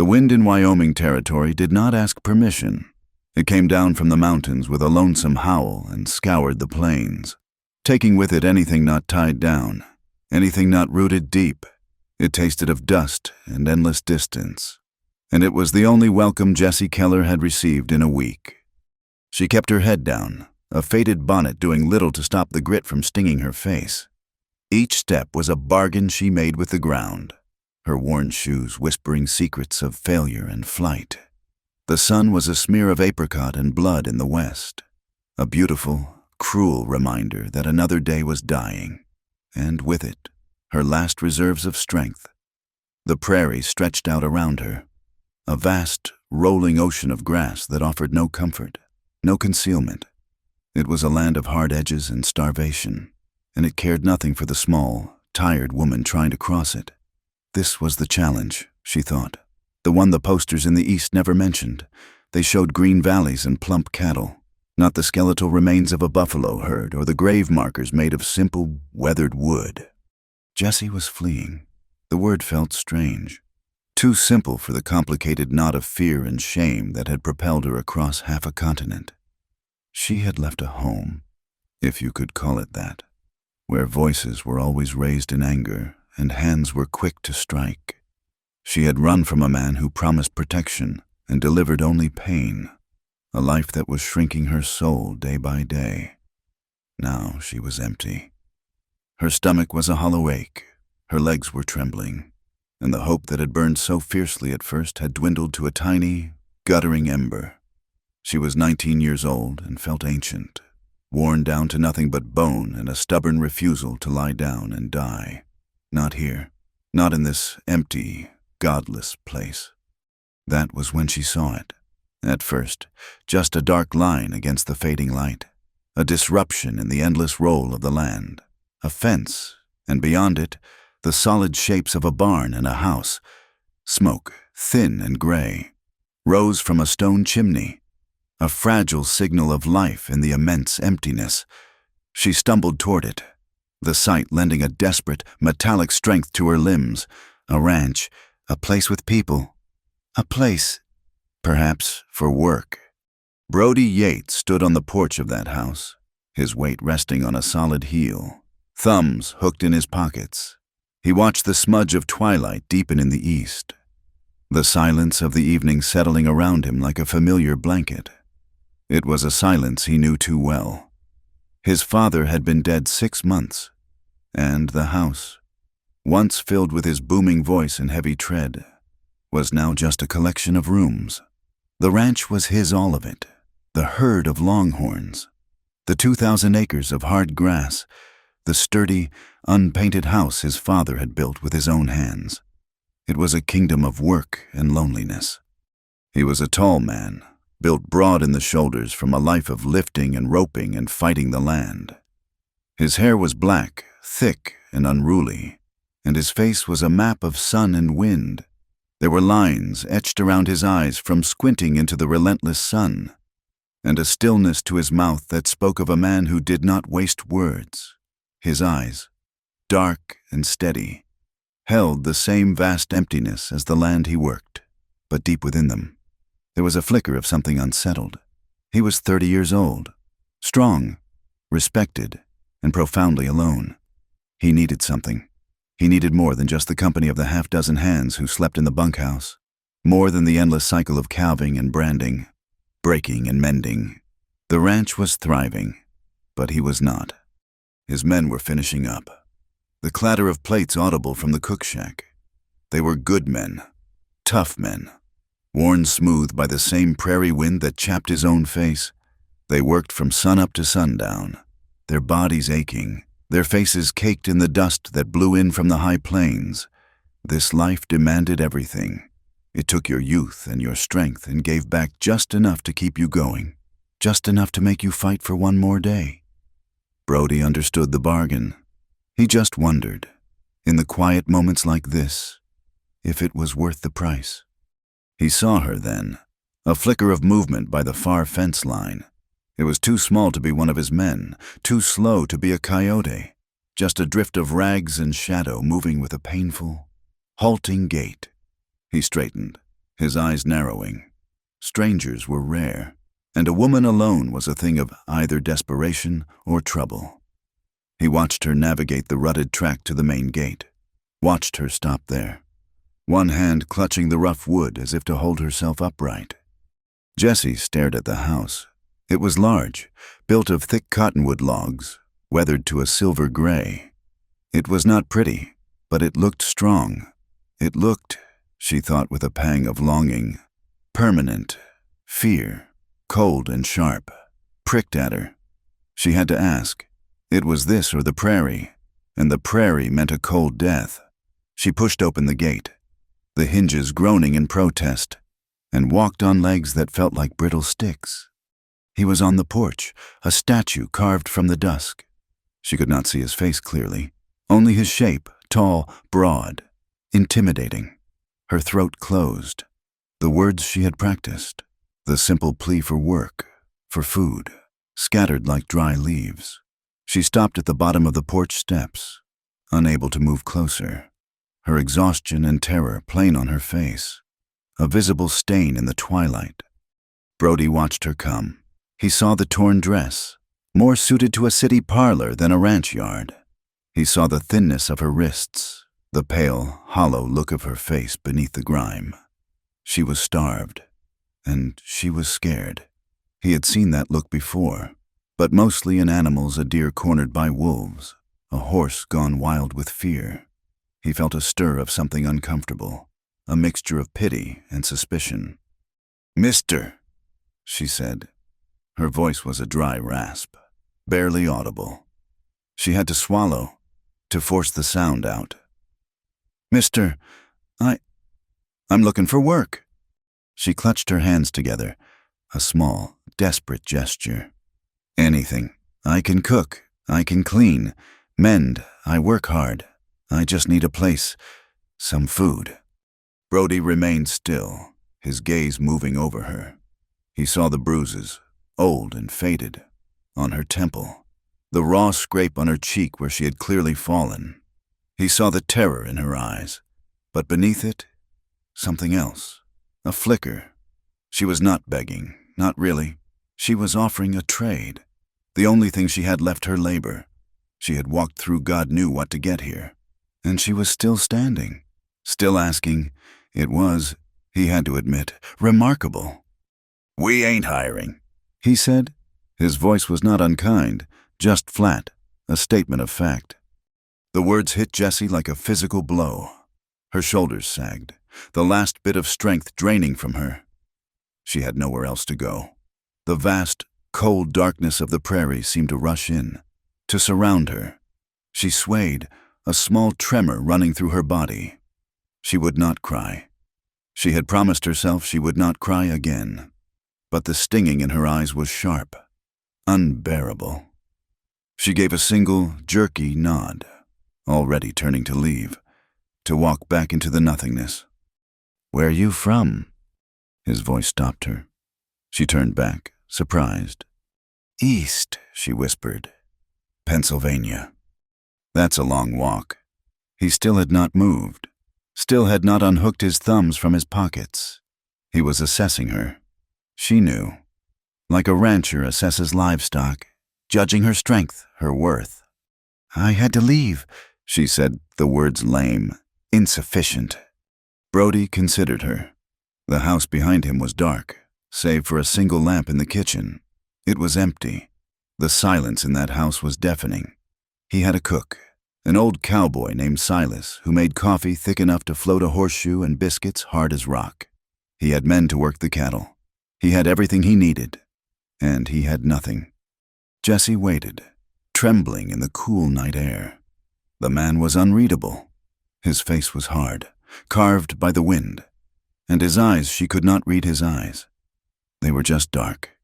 The wind in Wyoming territory did not ask permission. It came down from the mountains with a lonesome howl and scoured the plains, taking with it anything not tied down, anything not rooted deep. It tasted of dust and endless distance, and it was the only welcome Jessie Keller had received in a week. She kept her head down, a faded bonnet doing little to stop the grit from stinging her face. Each step was a bargain she made with the ground, her worn shoes whispering secrets of failure and flight. The sun was a smear of apricot and blood in the west, a beautiful, cruel reminder that another day was dying, and with it, her last reserves of strength. The prairie stretched out around her, a vast, rolling ocean of grass that offered no comfort, no concealment. It was a land of hard edges and starvation, and it cared nothing for the small, tired woman trying to cross it. This was the challenge, she thought, the one the posters in the east never mentioned. They showed green valleys and plump cattle, not the skeletal remains of a buffalo herd or the grave markers made of simple, weathered wood. Jessie was fleeing. The word felt strange, too simple for the complicated knot of fear and shame that had propelled her across half a continent. She had left a home, if you could call it that, where voices were always raised in anger and hands were quick to strike. She had run from a man who promised protection and delivered only pain, a life that was shrinking her soul day by day. Now she was empty. Her stomach was a hollow ache, her legs were trembling, and the hope that had burned so fiercely at first had dwindled to a tiny, guttering ember. She was 19 years old and felt ancient, worn down to nothing but bone and a stubborn refusal to lie down and die. Not here, not in this empty, godless place. That was when she saw it. At first, just a dark line against the fading light, a disruption in the endless roll of the land, a fence, and beyond it, the solid shapes of a barn and a house. Smoke, thin and gray, rose from a stone chimney, a fragile signal of life in the immense emptiness. She stumbled toward it, the sight lending a desperate, metallic strength to her limbs. A ranch, a place with people, a place, perhaps, for work. Brody Yates stood on the porch of that house, his weight resting on a solid heel, thumbs hooked in his pockets. He watched the smudge of twilight deepen in the east, the silence of the evening settling around him like a familiar blanket. It was a silence he knew too well. His father had been dead 6 months, and the house, once filled with his booming voice and heavy tread, was now just a collection of rooms. The ranch was his, all of it, the herd of longhorns, the 2,000 acres of hard grass, the sturdy, unpainted house his father had built with his own hands. It was a kingdom of work and loneliness. He was a tall man, built broad in the shoulders from a life of lifting and roping and fighting the land. His hair was black, thick and unruly, and his face was a map of sun and wind. There were lines etched around his eyes from squinting into the relentless sun, and a stillness to his mouth that spoke of a man who did not waste words. His eyes, dark and steady, held the same vast emptiness as the land he worked, but deep within them, there was a flicker of something unsettled. He was 30 years old, strong, respected, and profoundly alone. He needed something. He needed more than just the company of the half-dozen hands who slept in the bunkhouse, more than the endless cycle of calving and branding, breaking and mending. The ranch was thriving, but he was not. His men were finishing up, the clatter of plates audible from the cook shack. They were good men, tough men, worn smooth by the same prairie wind that chapped his own face. They worked from sunup to sundown, their bodies aching, their faces caked in the dust that blew in from the high plains. This life demanded everything. It took your youth and your strength and gave back just enough to keep you going, just enough to make you fight for one more day. Brody understood the bargain. He just wondered, in the quiet moments like this, if it was worth the price. He saw her then, a flicker of movement by the far fence line. It was too small to be one of his men, too slow to be a coyote, just a drift of rags and shadow moving with a painful, halting gait. He straightened, his eyes narrowing. Strangers were rare, and a woman alone was a thing of either desperation or trouble. He watched her navigate the rutted track to the main gate, watched her stop there, one hand clutching the rough wood as if to hold herself upright. Jessie stared at the house. It was large, built of thick cottonwood logs, weathered to a silver gray. It was not pretty, but it looked strong. It looked, she thought with a pang of longing, permanent. Fear, cold and sharp, pricked at her. She had to ask. It was this or the prairie, and the prairie meant a cold death. She pushed open the gate, the hinges groaning in protest, and walked on legs that felt like brittle sticks. He was on the porch, a statue carved from the dusk. She could not see his face clearly, only his shape, tall, broad, intimidating. Her throat closed. The words she had practiced, the simple plea for work, for food, scattered like dry leaves. She stopped at the bottom of the porch steps, unable to move closer, her exhaustion and terror plain on her face, a visible stain in the twilight. Brody watched her come. He saw the torn dress, more suited to a city parlor than a ranch yard. He saw the thinness of her wrists, the pale, hollow look of her face beneath the grime. She was starved, and she was scared. He had seen that look before, but mostly in animals: a deer cornered by wolves, a horse gone wild with fear. He felt a stir of something uncomfortable, a mixture of pity and suspicion. "Mister," she said. Her voice was a dry rasp, barely audible. She had to swallow, to force the sound out. "Mister, I'm looking for work." She clutched her hands together, a small, desperate gesture. "Anything. I can cook, I can clean, mend, I work hard. I just need a place, some food." Brody remained still, his gaze moving over her. He saw the bruises, old and faded, on her temple, the raw scrape on her cheek where she had clearly fallen. He saw the terror in her eyes, but beneath it, something else, a flicker. She was not begging, not really. She was offering a trade, the only thing she had left her labor. She had walked through God knew what to get here, and she was still standing, still asking. It was, he had to admit, remarkable. "We ain't hiring," he said. His voice was not unkind, just flat, a statement of fact. The words hit Jessie like a physical blow. Her shoulders sagged, the last bit of strength draining from her. She had nowhere else to go. The vast, cold darkness of the prairie seemed to rush in, to surround her. She swayed, a small tremor running through her body. She would not cry. She had promised herself she would not cry again. But the stinging in her eyes was sharp, unbearable. She gave a single, jerky nod, already turning to leave, to walk back into the nothingness. "Where are you from?" His voice stopped her. She turned back, surprised. "East," she whispered. "Pennsylvania." That's a long walk. He still had not moved, still had not unhooked his thumbs from his pockets. He was assessing her. She knew. Like a rancher assesses livestock, judging her strength, her worth. "I had to leave," she said, the words lame, insufficient. Brody considered her. The house behind him was dark, save for a single lamp in the kitchen. It was empty. The silence in that house was deafening. He had a cook, an old cowboy named Silas, who made coffee thick enough to float a horseshoe and biscuits hard as rock. He had men to work the cattle. He had everything he needed, and he had nothing. Jessie waited, trembling in the cool night air. The man was unreadable. His face was hard, carved by the wind, and his eyes, she could not read his eyes. They were just dark,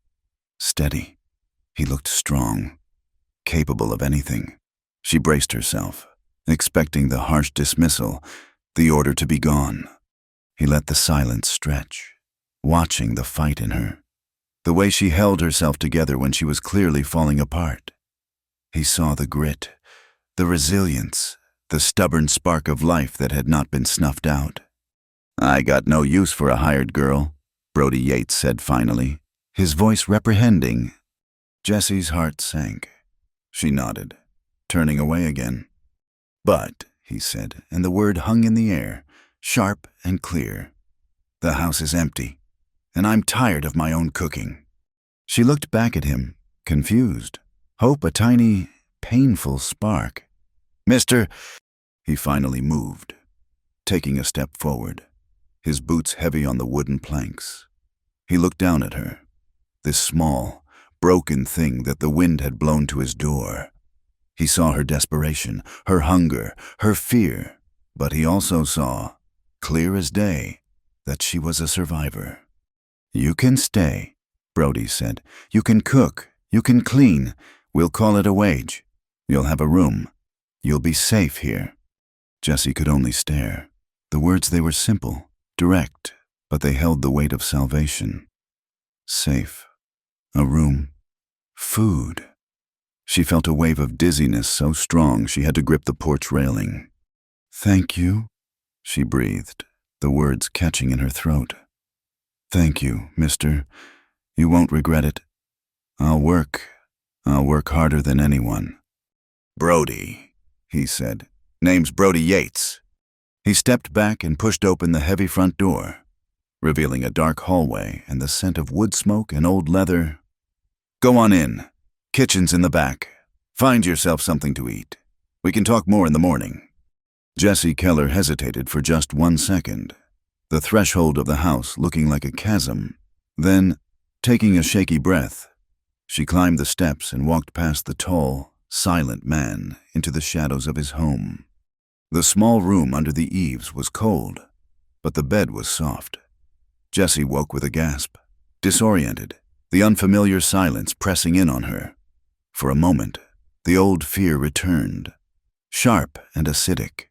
steady. He looked strong, capable of anything. She braced herself, expecting the harsh dismissal, the order to be gone. He let the silence stretch, watching the fight in her, the way she held herself together when she was clearly falling apart. He saw the grit, the resilience, the stubborn spark of life that had not been snuffed out. I got no use for a hired girl, Brody Yates said finally, his voice reprehending. Jessie's heart sank. She nodded, turning away again. But, he said, and the word hung in the air, sharp and clear, the house is empty, and I'm tired of my own cooking. She looked back at him, confused, hope a tiny, painful spark. Mister, he finally moved, taking a step forward, his boots heavy on the wooden planks. He looked down at her, this small, broken thing that the wind had blown to his door. He saw her desperation, her hunger, her fear, but he also saw, clear as day, that she was a survivor. You can stay, Brody said. You can cook, you can clean, we'll call it a wage. You'll have a room. You'll be safe here. Jessie could only stare. The words, they were simple, direct, but they held the weight of salvation. Safe. A room. Food. She felt a wave of dizziness so strong she had to grip the porch railing. Thank you, she breathed, the words catching in her throat. Thank you, mister. You won't regret it. I'll work harder than anyone. Brody, he said. Name's Brody Yates. He stepped back and pushed open the heavy front door, revealing a dark hallway and the scent of wood smoke and old leather. Go on in. Kitchen's in the back. Find yourself something to eat. We can talk more in the morning. Jessie Keller hesitated for just 1 second, the threshold of the house looking like a chasm. Then, taking a shaky breath, she climbed the steps and walked past the tall, silent man into the shadows of his home. The small room under the eaves was cold, but the bed was soft. Jessie woke with a gasp, disoriented, the unfamiliar silence pressing in on her. For a moment, the old fear returned, sharp and acidic,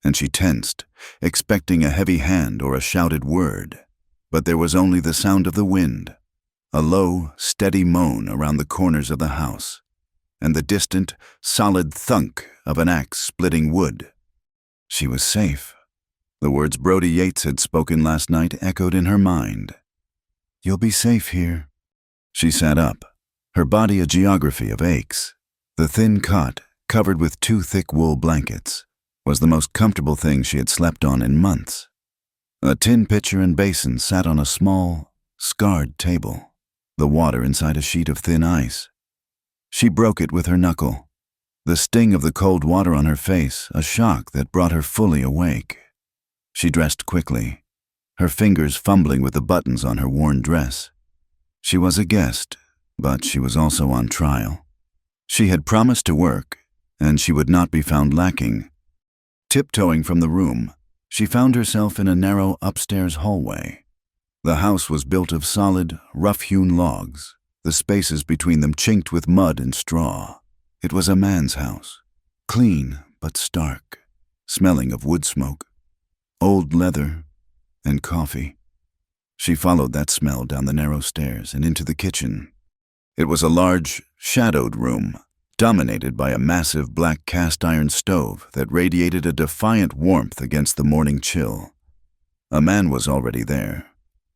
and she tensed, expecting a heavy hand or a shouted word. But there was only the sound of the wind, a low, steady moan around the corners of the house, and the distant, solid thunk of an axe splitting wood. She was safe. The words Brody Yates had spoken last night echoed in her mind. You'll be safe here. She sat up, her body a geography of aches. The thin cot, covered with 2 thick wool blankets, was the most comfortable thing she had slept on in months. A tin pitcher and basin sat on a small, scarred table, the water inside a sheet of thin ice. She broke it with her knuckle, the sting of the cold water on her face a shock that brought her fully awake. She dressed quickly, her fingers fumbling with the buttons on her worn dress. She was a guest, but she was also on trial. She had promised to work, and she would not be found lacking. Tiptoeing from the room, she found herself in a narrow upstairs hallway. The house was built of solid, rough-hewn logs, the spaces between them chinked with mud and straw. It was a man's house, clean but stark, smelling of wood smoke, old leather, and coffee. She followed that smell down the narrow stairs and into the kitchen. It was a large, shadowed room, dominated by a massive black cast-iron stove that radiated a defiant warmth against the morning chill. A man was already there,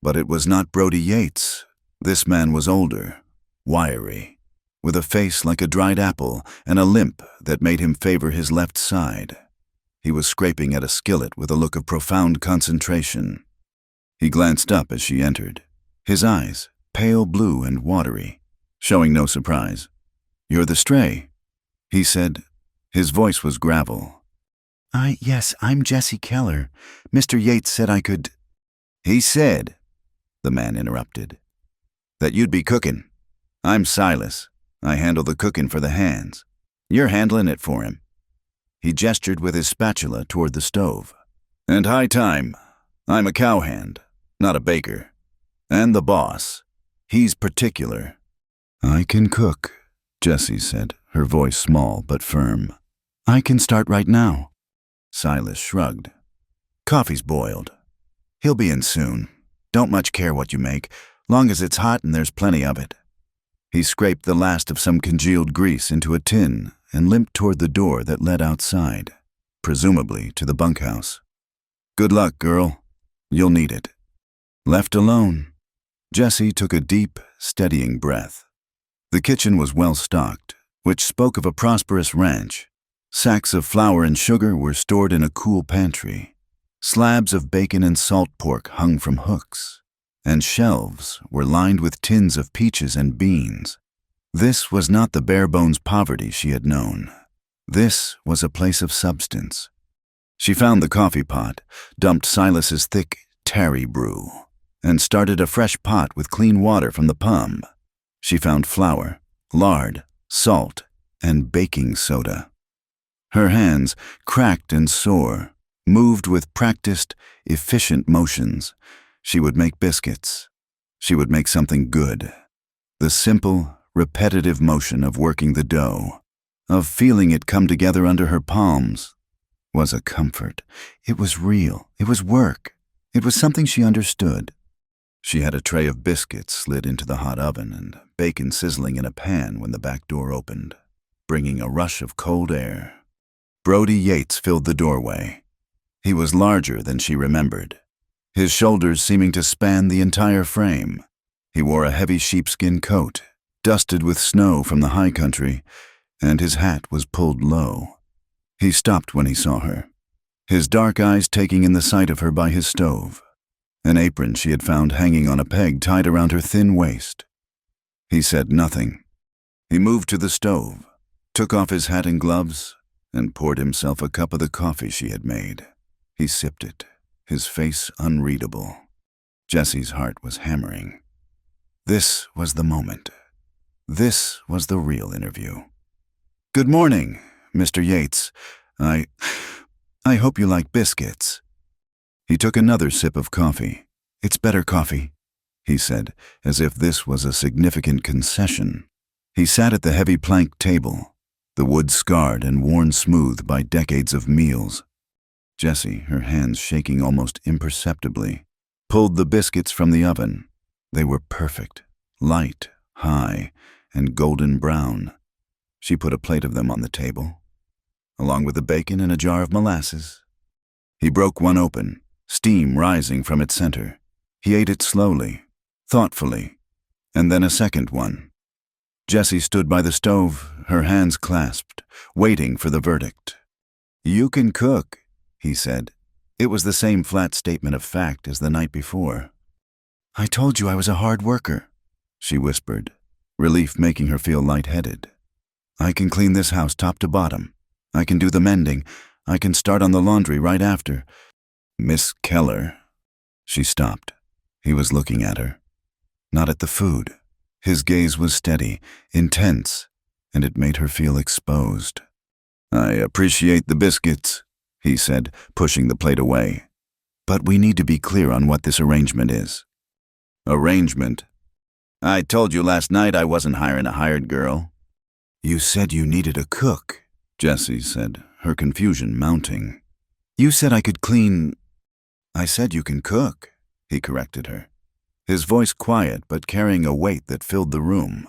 but it was not Brody Yates. This man was older, wiry, with a face like a dried apple and a limp that made him favor his left side. He was scraping at a skillet with a look of profound concentration. He glanced up as she entered, his eyes pale blue and watery, showing no surprise. You're the stray, he said. His voice was gravel. Yes, I'm Jessie Keller. Mr. Yates said I could. He said, the man interrupted, that you'd be cooking. I'm Silas. I handle the cooking for the hands. You're handling it for him. He gestured with his spatula toward the stove. And high time. I'm a cowhand, not a baker. And the boss. He's particular. I can cook, Jessie said, her voice small but firm. I can start right now. Silas shrugged. Coffee's boiled. He'll be in soon. Don't much care what you make, long as it's hot and there's plenty of it. He scraped the last of some congealed grease into a tin and limped toward the door that led outside, presumably to the bunkhouse. Good luck, girl. You'll need it." Left alone, Jessie took a deep, steadying breath. The kitchen was well stocked, which spoke of a prosperous ranch. Sacks of flour and sugar were stored in a cool pantry. Slabs of bacon and salt pork hung from hooks, and shelves were lined with tins of peaches and beans. This was not the bare-bones poverty she had known. This was a place of substance. She found the coffee pot, dumped Silas's thick tarry brew, and started a fresh pot with clean water from the pump. She found flour, lard, salt, and baking soda. Her hands, cracked and sore, moved with practiced, efficient motions. She would make biscuits. She would make something good. The simple, repetitive motion of working the dough, of feeling it come together under her palms, was a comfort. It was real. It was work. It was something she understood. She had a tray of biscuits slid into the hot oven and bacon sizzling in a pan when the back door opened, bringing a rush of cold air. Brody Yates filled the doorway. He was larger than she remembered, his shoulders seeming to span the entire frame. He wore a heavy sheepskin coat, dusted with snow from the high country, and his hat was pulled low. He stopped when he saw her, his dark eyes taking in the sight of her by his stove, an apron she had found hanging on a peg tied around her thin waist. He said nothing. He moved to the stove, took off his hat and gloves, and poured himself a cup of the coffee she had made. He sipped it, his face unreadable. Jessie's heart was hammering. This was the moment. This was the real interview. "Good morning, Mr. Yates. I hope you like biscuits." He took another sip of coffee. "It's better coffee," he said, as if this was a significant concession. He sat at the heavy plank table, the wood scarred and worn smooth by decades of meals. Jessie, her hands shaking almost imperceptibly, pulled the biscuits from the oven. They were perfect, light, high, and golden brown. She put a plate of them on the table, along with the bacon and a jar of molasses. He broke one open, steam rising from its center. He ate it slowly, thoughtfully, and then a second one. Jessie stood by the stove, her hands clasped, waiting for the verdict. "You can cook," he said. It was the same flat statement of fact as the night before. "I told you I was a hard worker," she whispered, relief making her feel lightheaded. "I can clean this house top to bottom. I can do the mending. I can start on the laundry right after." "Miss Keller." She stopped. He was looking at her, not at the food. His gaze was steady, intense, and it made her feel exposed. "I appreciate the biscuits," he said, pushing the plate away. "But we need to be clear on what this arrangement is." "Arrangement? I told you last night I wasn't hiring a hired girl." "You said you needed a cook," Jessie said, her confusion mounting. "You said I could clean—" "I said you can cook," he corrected her, his voice quiet but carrying a weight that filled the room.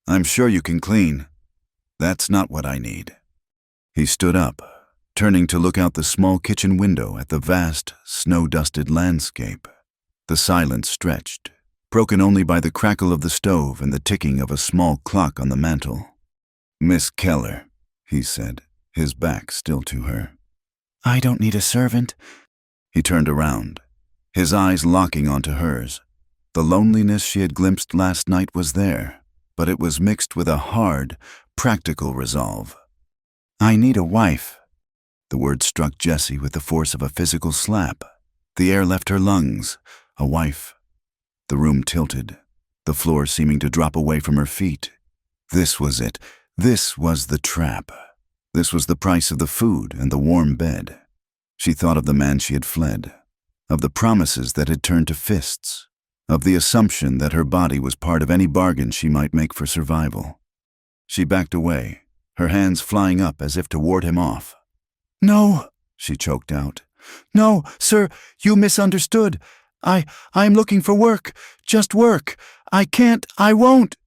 "I'm sure you can clean. That's not what I need." He stood up, turning to look out the small kitchen window at the vast, snow-dusted landscape. The silence stretched, broken only by the crackle of the stove and the ticking of a small clock on the mantel. "Miss Keller," he said, his back still to her. "I don't need a servant." He turned around, his eyes locking onto hers. The loneliness she had glimpsed last night was there, but it was mixed with a hard, practical resolve. "I need a wife." The word struck Jessie with the force of a physical slap. The air left her lungs. A wife. The room tilted, the floor seeming to drop away from her feet. This was it. This was the trap. This was the price of the food and the warm bed. She thought of the man she had fled, of the promises that had turned to fists, of the assumption that her body was part of any bargain she might make for survival. She backed away, her hands flying up as if to ward him off. "No," she choked out. "No, sir, you misunderstood. I'm looking for work, just work. I can't, I won't."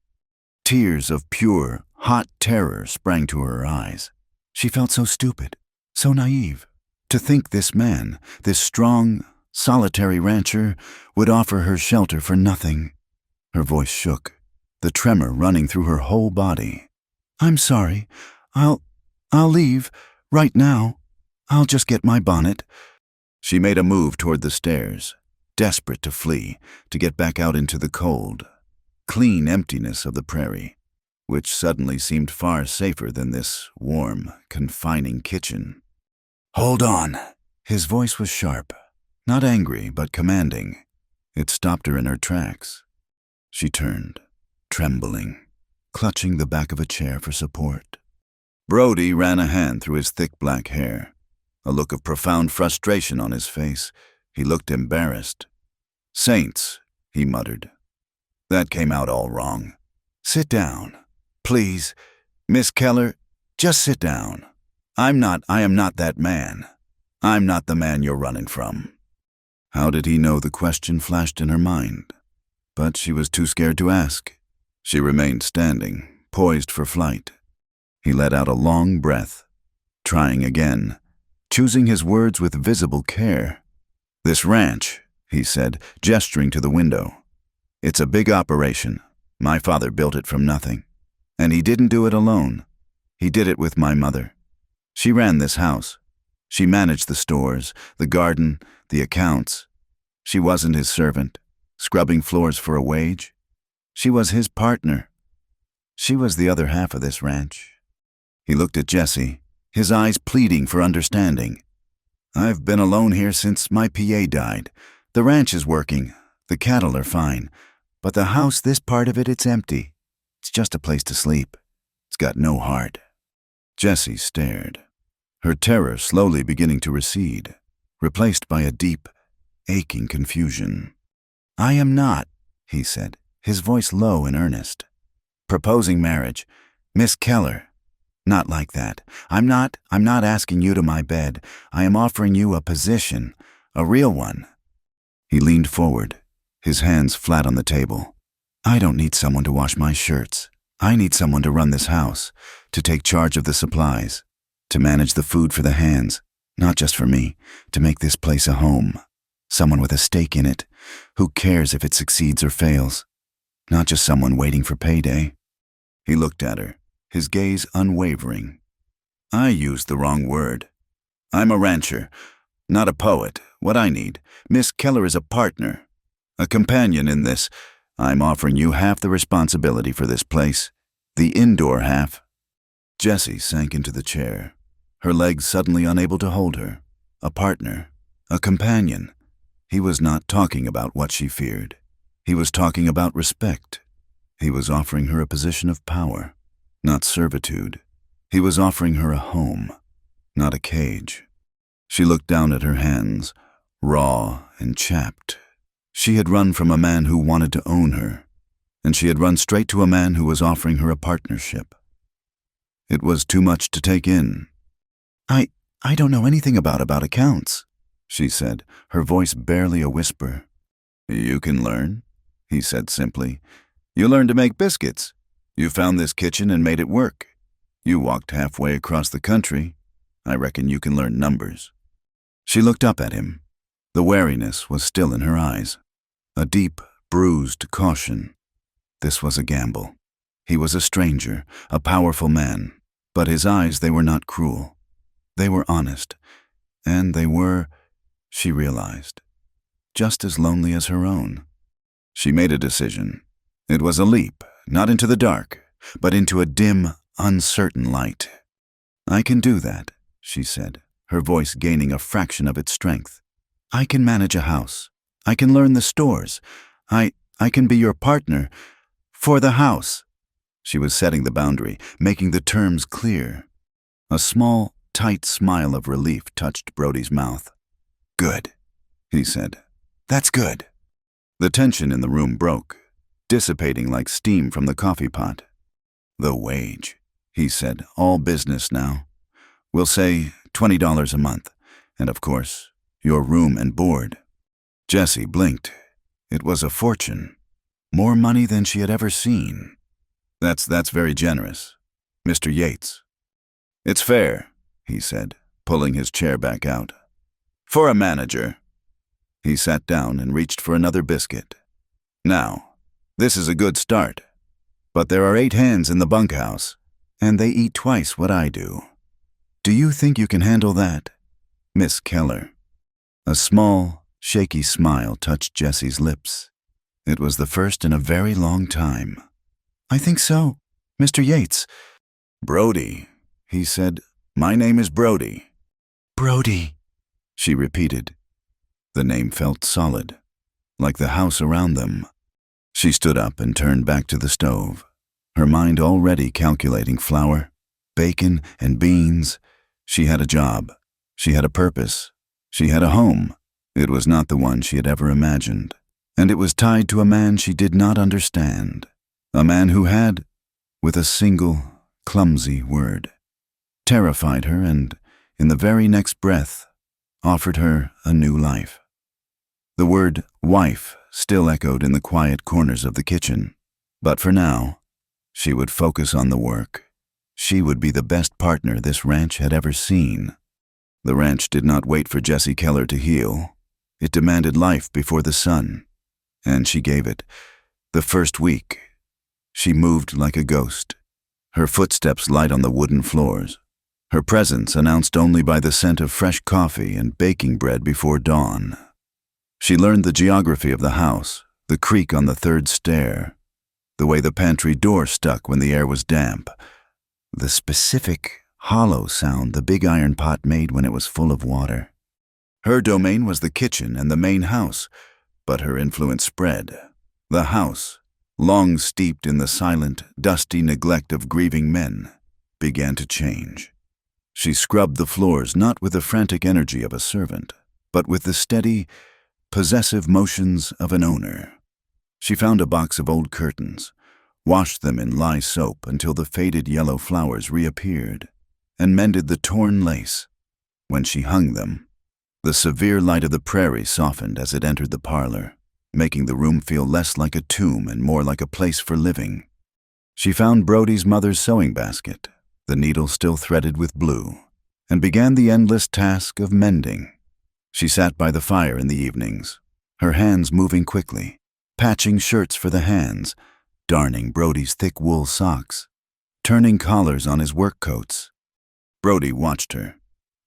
Tears of pure, hot terror sprang to her eyes. She felt so stupid, so naive. To think this man, this strong, solitary rancher, would offer her shelter for nothing. Her voice shook, the tremor running through her whole body. "I'm sorry. I'll leave. Right now. I'll just get my bonnet." She made a move toward the stairs, desperate to flee, to get back out into the cold, clean emptiness of the prairie, which suddenly seemed far safer than this warm, confining kitchen. "Hold on." His voice was sharp, not angry, but commanding. It stopped her in her tracks. She turned, trembling, clutching the back of a chair for support. Brody ran a hand through his thick black hair, a look of profound frustration on his face. He looked embarrassed. "Saints," he muttered. "That came out all wrong. Sit down. Please, Miss Keller, just sit down. I am not that man. I'm not the man you're running from." How did he know the question flashed in her mind? But she was too scared to ask. She remained standing, poised for flight. He let out a long breath, trying again, choosing his words with visible care. "This ranch," he said, gesturing to the window. "It's a big operation. My father built it from nothing. And he didn't do it alone. He did it with my mother. She ran this house. She managed the stores, the garden, the accounts. She wasn't his servant, scrubbing floors for a wage. She was his partner. She was the other half of this ranch." He looked at Jesse, his eyes pleading for understanding. "I've been alone here since my PA died. The ranch is working. The cattle are fine. But the house, this part of it, it's empty. It's just a place to sleep. It's got no heart." Jessie stared, her terror slowly beginning to recede, replaced by a deep, aching confusion. "I am not," he said, his voice low and earnest, "proposing marriage. Miss Keller, not like that. I'm not asking you to my bed. I am offering you a position, a real one." He leaned forward, his hands flat on the table. "I don't need someone to wash my shirts. I need someone to run this house, to take charge of the supplies, to manage the food for the hands, not just for me, to make this place a home. Someone with a stake in it, who cares if it succeeds or fails. Not just someone waiting for payday." He looked at her, his gaze unwavering. "I used the wrong word. I'm a rancher, not a poet. What I need, Miss Keller, is a partner, a companion in this. I'm offering you half the responsibility for this place, the indoor half." Jessie sank into the chair, her legs suddenly unable to hold her. A partner, a companion. He was not talking about what she feared. He was talking about respect. He was offering her a position of power, not servitude. He was offering her a home, not a cage. She looked down at her hands, raw and chapped. She had run from a man who wanted to own her, and she had run straight to a man who was offering her a partnership. It was too much to take in. I don't know anything about accounts," she said, her voice barely a whisper. "You can learn," he said simply. "You learned to make biscuits. You found this kitchen and made it work. You walked halfway across the country. I reckon you can learn numbers." She looked up at him. The wariness was still in her eyes, a deep, bruised caution. This was a gamble. He was a stranger, a powerful man, but his eyes, they were not cruel. They were honest, and they were, she realized, just as lonely as her own. She made a decision. It was a leap, not into the dark, but into a dim, uncertain light. "I can do that," she said, her voice gaining a fraction of its strength. "I can manage a house. I can learn the stores. I can be your partner for the house." She was setting the boundary, making the terms clear. A small, tight smile of relief touched Brody's mouth. "Good," he said. "That's good." The tension in the room broke, dissipating like steam from the coffee pot. "The wage," he said, "all business now. We'll say $20 a month, and of course, your room and board." Jessie blinked. It was a fortune, more money than she had ever seen. That's very generous, Mr. Yates." "It's fair," he said, pulling his chair back out. "For a manager." He sat down and reached for another biscuit. Now, this is a good start. But there are 8 hands in the bunkhouse, and they eat twice what I do. Do you think you can handle that, Miss Keller? A small, shaky smile touched Jessie's lips. It was the first in a very long time. I think so, Mr. Yates. Brody, he said. My name is Brody. Brody, she repeated. The name felt solid, like the house around them. She stood up and turned back to the stove, her mind already calculating flour, bacon, and beans. She had a job. She had a purpose. She had a home. It was not the one she had ever imagined, and it was tied to a man she did not understand, a man who had, with a single, clumsy word, terrified her and, in the very next breath, offered her a new life. The word wife still echoed in the quiet corners of the kitchen, but for now, she would focus on the work. She would be the best partner this ranch had ever seen. The ranch did not wait for Jessie Keller to heal. It demanded life before the sun, and she gave it. The first week, she moved like a ghost, her footsteps light on the wooden floors, her presence announced only by the scent of fresh coffee and baking bread before dawn. She learned the geography of the house, the creak on the 3rd stair, the way the pantry door stuck when the air was damp, the specific, hollow sound the big iron pot made when it was full of water. Her domain was the kitchen and the main house, but her influence spread. The house, long steeped in the silent, dusty neglect of grieving men, began to change. She scrubbed the floors not with the frantic energy of a servant, but with the steady, possessive motions of an owner. She found a box of old curtains, washed them in lye soap until the faded yellow flowers reappeared, and mended the torn lace. When she hung them, the severe light of the prairie softened as it entered the parlor, making the room feel less like a tomb and more like a place for living. She found Brody's mother's sewing basket, the needle still threaded with blue, and began the endless task of mending. She sat by the fire in the evenings, her hands moving quickly, patching shirts for the hands, darning Brody's thick wool socks, turning collars on his work coats. Brody watched her.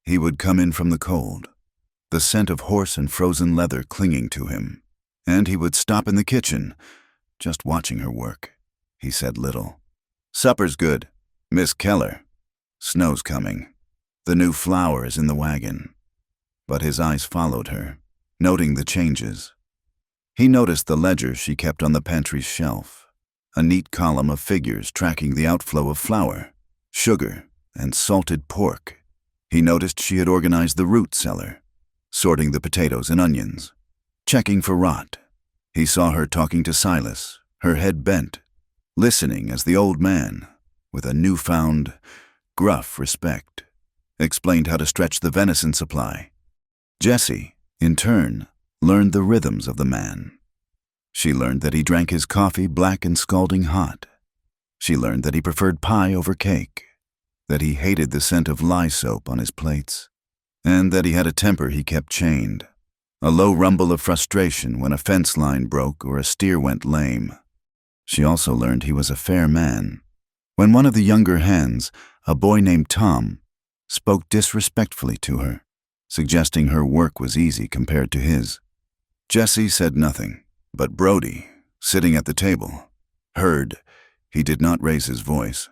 He would come in from the cold, the scent of horse and frozen leather clinging to him, and he would stop in the kitchen, just watching her work. He said little. Supper's good, Miss Keller. Snow's coming. The new flour is in the wagon. But his eyes followed her, noting the changes. He noticed the ledger she kept on the pantry's shelf, a neat column of figures tracking the outflow of flour, sugar, and salted pork. He noticed she had organized the root cellar, sorting the potatoes and onions, checking for rot. He saw her talking to Silas, her head bent, listening as the old man, with a newfound, gruff respect, explained how to stretch the venison supply. Jessie, in turn, learned the rhythms of the man. She learned that he drank his coffee black and scalding hot. She learned that he preferred pie over cake, that he hated the scent of lye soap on his plates, and that he had a temper he kept chained, a low rumble of frustration when a fence line broke or a steer went lame. She also learned he was a fair man. When one of the younger hands, a boy named Tom, spoke disrespectfully to her, suggesting her work was easy compared to his, Jessie said nothing, but Brody, sitting at the table, heard. He did not raise his voice.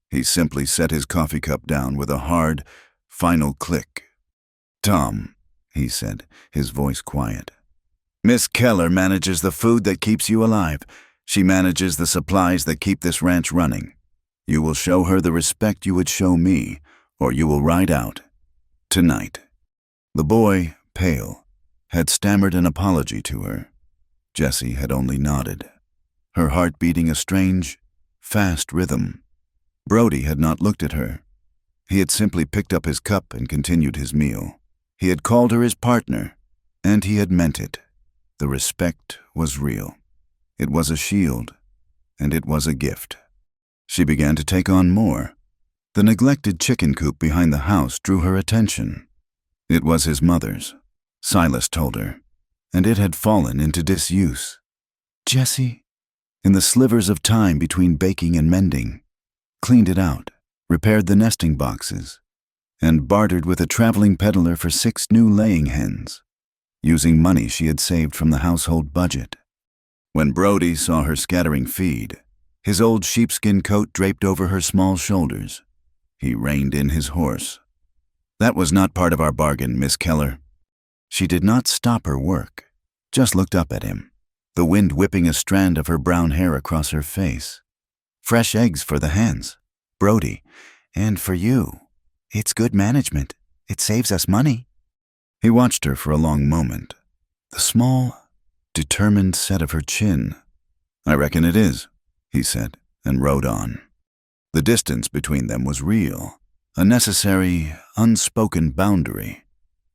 He simply set his coffee cup down with a hard, final click. Tom, he said, his voice quiet. Miss Keller manages the food that keeps you alive. She manages the supplies that keep this ranch running. You will show her the respect you would show me, or you will ride out. Tonight. The boy, pale, had stammered an apology to her. Jessie had only nodded, her heart beating a strange, fast rhythm. Brody had not looked at her. He had simply picked up his cup and continued his meal. He had called her his partner, and he had meant it. The respect was real. It was a shield, and it was a gift. She began to take on more. The neglected chicken coop behind the house drew her attention. It was his mother's, Silas told her. and it had fallen into disuse. Jessie, in the slivers of time between baking and mending, cleaned it out, repaired the nesting boxes, and bartered with a traveling peddler for 6 new laying hens, using money she had saved from the household budget. When Brody saw her scattering feed, his old sheepskin coat draped over her small shoulders, he reined in his horse. "That was not part of our bargain, Miss Keller." She did not stop her work, just looked up at him, the wind whipping a strand of her brown hair across her face. "Fresh eggs for the hens, Brody, and for you. It's good management. It saves us money." He watched her for a long moment, the small, determined set of her chin. "I reckon it is," he said, and rode on. The distance between them was real, a necessary, unspoken boundary,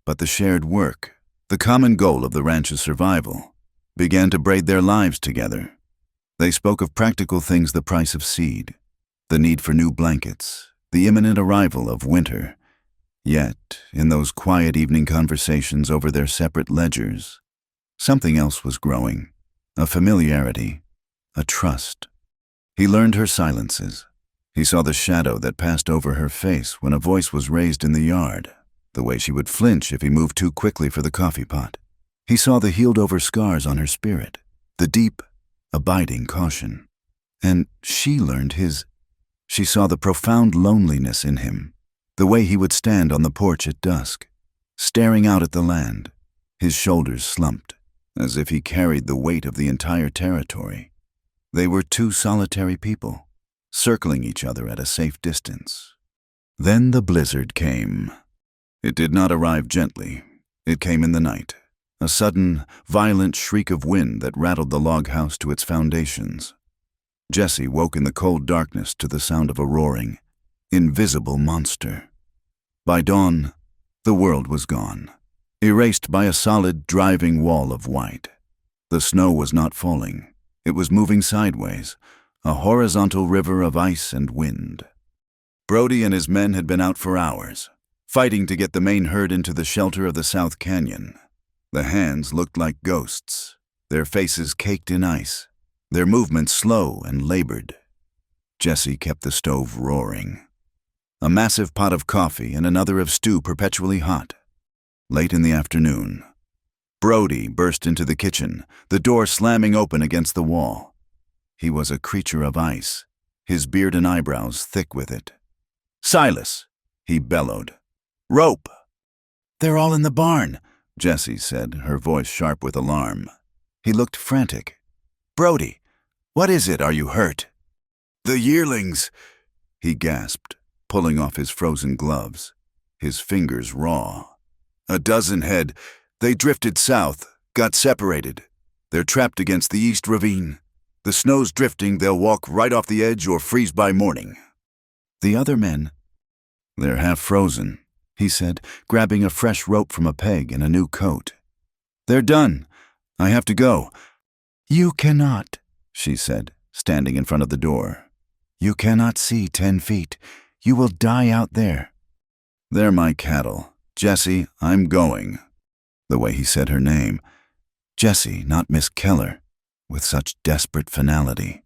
but the shared work, the common goal of the ranch's survival, began to braid their lives together. They spoke of practical things: the price of seed, the need for new blankets, the imminent arrival of winter. Yet, in those quiet evening conversations over their separate ledgers, something else was growing, a familiarity, a trust. He learned her silences. He saw the shadow that passed over her face when a voice was raised in the yard, the way she would flinch if he moved too quickly for the coffee pot. He saw the healed-over scars on her spirit, the deep, abiding caution. And she learned his. She saw the profound loneliness in him, the way he would stand on the porch at dusk, staring out at the land, his shoulders slumped, as if he carried the weight of the entire territory. They were 2 solitary people, circling each other at a safe distance. Then the blizzard came. It did not arrive gently. It came in the night, a sudden, violent shriek of wind that rattled the log house to its foundations. Jessie woke in the cold darkness to the sound of a roaring, invisible monster. By dawn, the world was gone, erased by a solid, driving wall of white. The snow was not falling. It was moving sideways, a horizontal river of ice and wind. Brody and his men had been out for hours, fighting to get the main herd into the shelter of the South Canyon. The hands looked like ghosts, their faces caked in ice, their movements slow and labored. Jessie kept the stove roaring. A massive pot of coffee and another of stew perpetually hot. Late in the afternoon, Brody burst into the kitchen, the door slamming open against the wall. He was a creature of ice, his beard and eyebrows thick with it. "Silas!" he bellowed. "Rope!" "They're all in the barn," Jessie said, her voice sharp with alarm. He looked frantic. "Brody, what is it? Are you hurt?" "The yearlings," he gasped, pulling off his frozen gloves, his fingers raw. "A dozen head. They drifted south, got separated. They're trapped against the east ravine. The snow's drifting. They'll walk right off the edge or freeze by morning." "The other men?" "They're half frozen," he said, grabbing a fresh rope from a peg and a new coat. "They're done. I have to go." "You cannot," she said, standing in front of the door. "You cannot see 10 feet. You will die out there." "They're my cattle. Jessie, I'm going." The way he said her name. Jessie, not Miss Keller, with such desperate finality.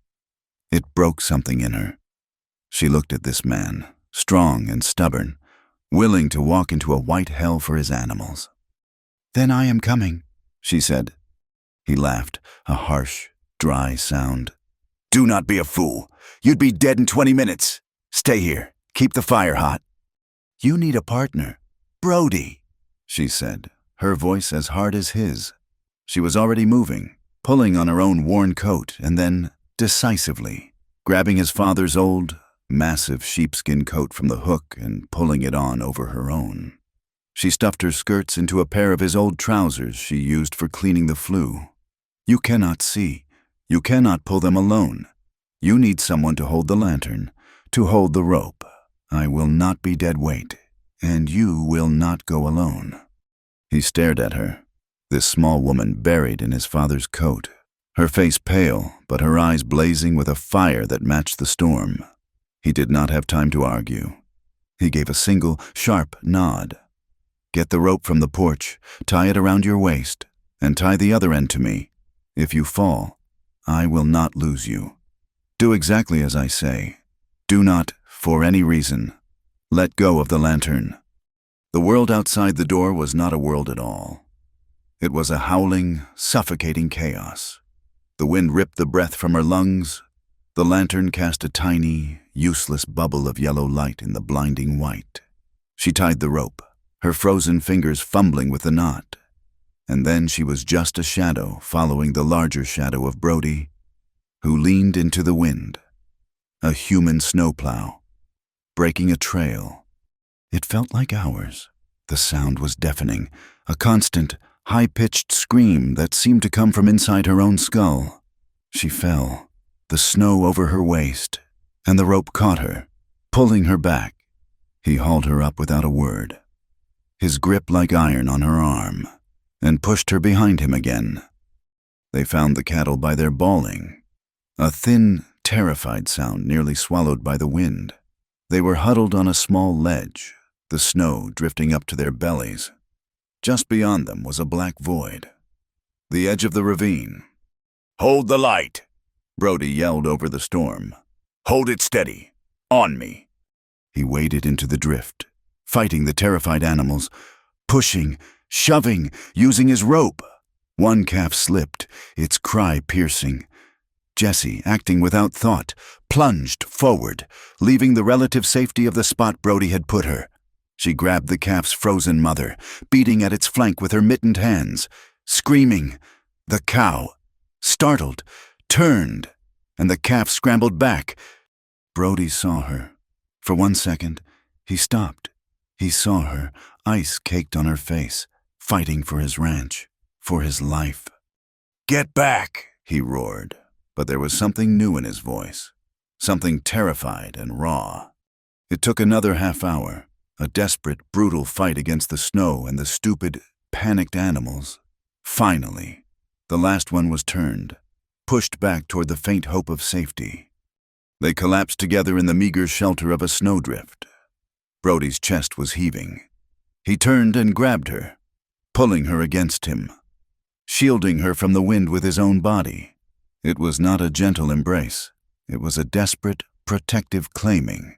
It broke something in her. She looked at this man, strong and stubborn, willing to walk into a white hell for his animals. "Then I am coming," she said. He laughed, a harsh, dry sound. "Do not be a fool. You'd be dead in 20 minutes. Stay here. Keep the fire hot." "You need a partner. Brody," she said, her voice as hard as his. She was already moving, pulling on her own worn coat, and then, decisively, grabbing his father's old, massive sheepskin coat from the hook and pulling it on over her own. She stuffed her skirts into a pair of his old trousers she used for cleaning the flue. "You cannot see. You cannot pull them alone. You need someone to hold the lantern, to hold the rope. I will not be dead weight, and you will not go alone." He stared at her, this small woman buried in his father's coat, her face pale, but her eyes blazing with a fire that matched the storm. He did not have time to argue. He gave a single, sharp nod. "Get the rope from the porch, tie it around your waist. and tie the other end to me. If you fall, I will not lose you. Do exactly as I say. Do not, for any reason, let go of the lantern." The world outside the door was not a world at all. It was a howling, suffocating chaos. The wind ripped the breath from her lungs. The lantern cast a tiny, useless bubble of yellow light in the blinding white. She tied the rope, her frozen fingers fumbling with the knot. And then she was just a shadow following the larger shadow of Brody, who leaned into the wind. A human snowplow, breaking a trail. It felt like hours. The sound was deafening, a constant, high-pitched scream that seemed to come from inside her own skull. She fell, the snow over her waist, and the rope caught her, pulling her back. He hauled her up without a word, his grip like iron on her arm, and pushed her behind him again. They found the cattle by their bawling, a thin, terrified sound nearly swallowed by the wind. They were huddled on a small ledge, the snow drifting up to their bellies. Just beyond them was a black void, the edge of the ravine. "Hold the light," Brody yelled over the storm. "Hold it steady. On me." He waded into the drift, fighting the terrified animals, pushing, shoving, using his rope. One calf slipped, its cry piercing. Jessie, acting without thought, plunged forward, leaving the relative safety of the spot Brody had put her. She grabbed the calf's frozen mother, beating at its flank with her mittened hands, screaming. The cow, startled, turned, and the calf scrambled back. Brody saw her. For 1 second, he stopped. He saw her, ice caked on her face, fighting for his ranch, for his life. "Get back," he roared, but there was something new in his voice, something terrified and raw. It took another half hour, a desperate, brutal fight against the snow and the stupid, panicked animals. Finally, the last one was turned, pushed back toward the faint hope of safety. They collapsed together in the meager shelter of a snowdrift. Brody's chest was heaving. He turned and grabbed her, pulling her against him, shielding her from the wind with his own body. It was not a gentle embrace. It was a desperate, protective claiming.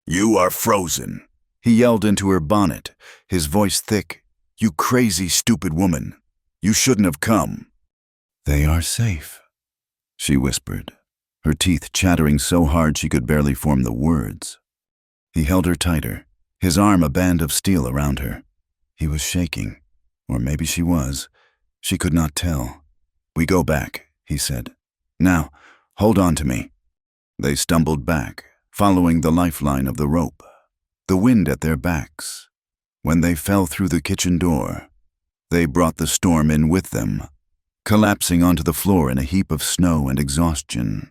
"You are frozen," he yelled into her bonnet, his voice thick. "You crazy, stupid woman. You shouldn't have come." "They are safe," she whispered, her teeth chattering so hard she could barely form the words. He held her tighter, his arm a band of steel around her. He was shaking, or maybe she was. She could not tell. "We go back," he said. "Now, hold on to me." They stumbled back, following the lifeline of the rope, the wind at their backs. When they fell through the kitchen door, they brought the storm in with them, collapsing onto the floor in a heap of snow and exhaustion.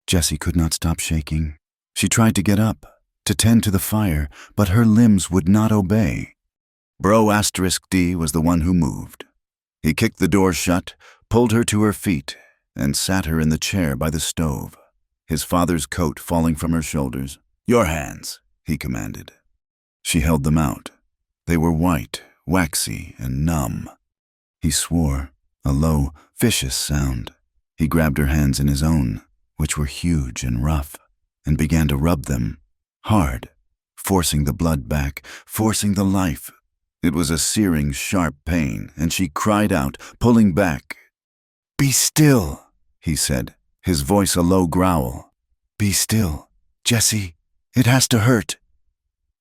Jessie could not stop shaking. She tried to get up, to tend to the fire, but her limbs would not obey. Bro *D was the one who moved. He kicked the door shut, pulled her to her feet, and sat her in the chair by the stove, his father's coat falling from her shoulders. "Your hands," he commanded. She held them out. They were white, waxy, and numb. He swore, a low, vicious sound. He grabbed her hands in his own, which were huge and rough, and began to rub them, hard, forcing the blood back, forcing the life. It was a searing, sharp pain, and she cried out, pulling back. "Be still," he said, his voice a low growl. "Be still, Jessie. It has to hurt."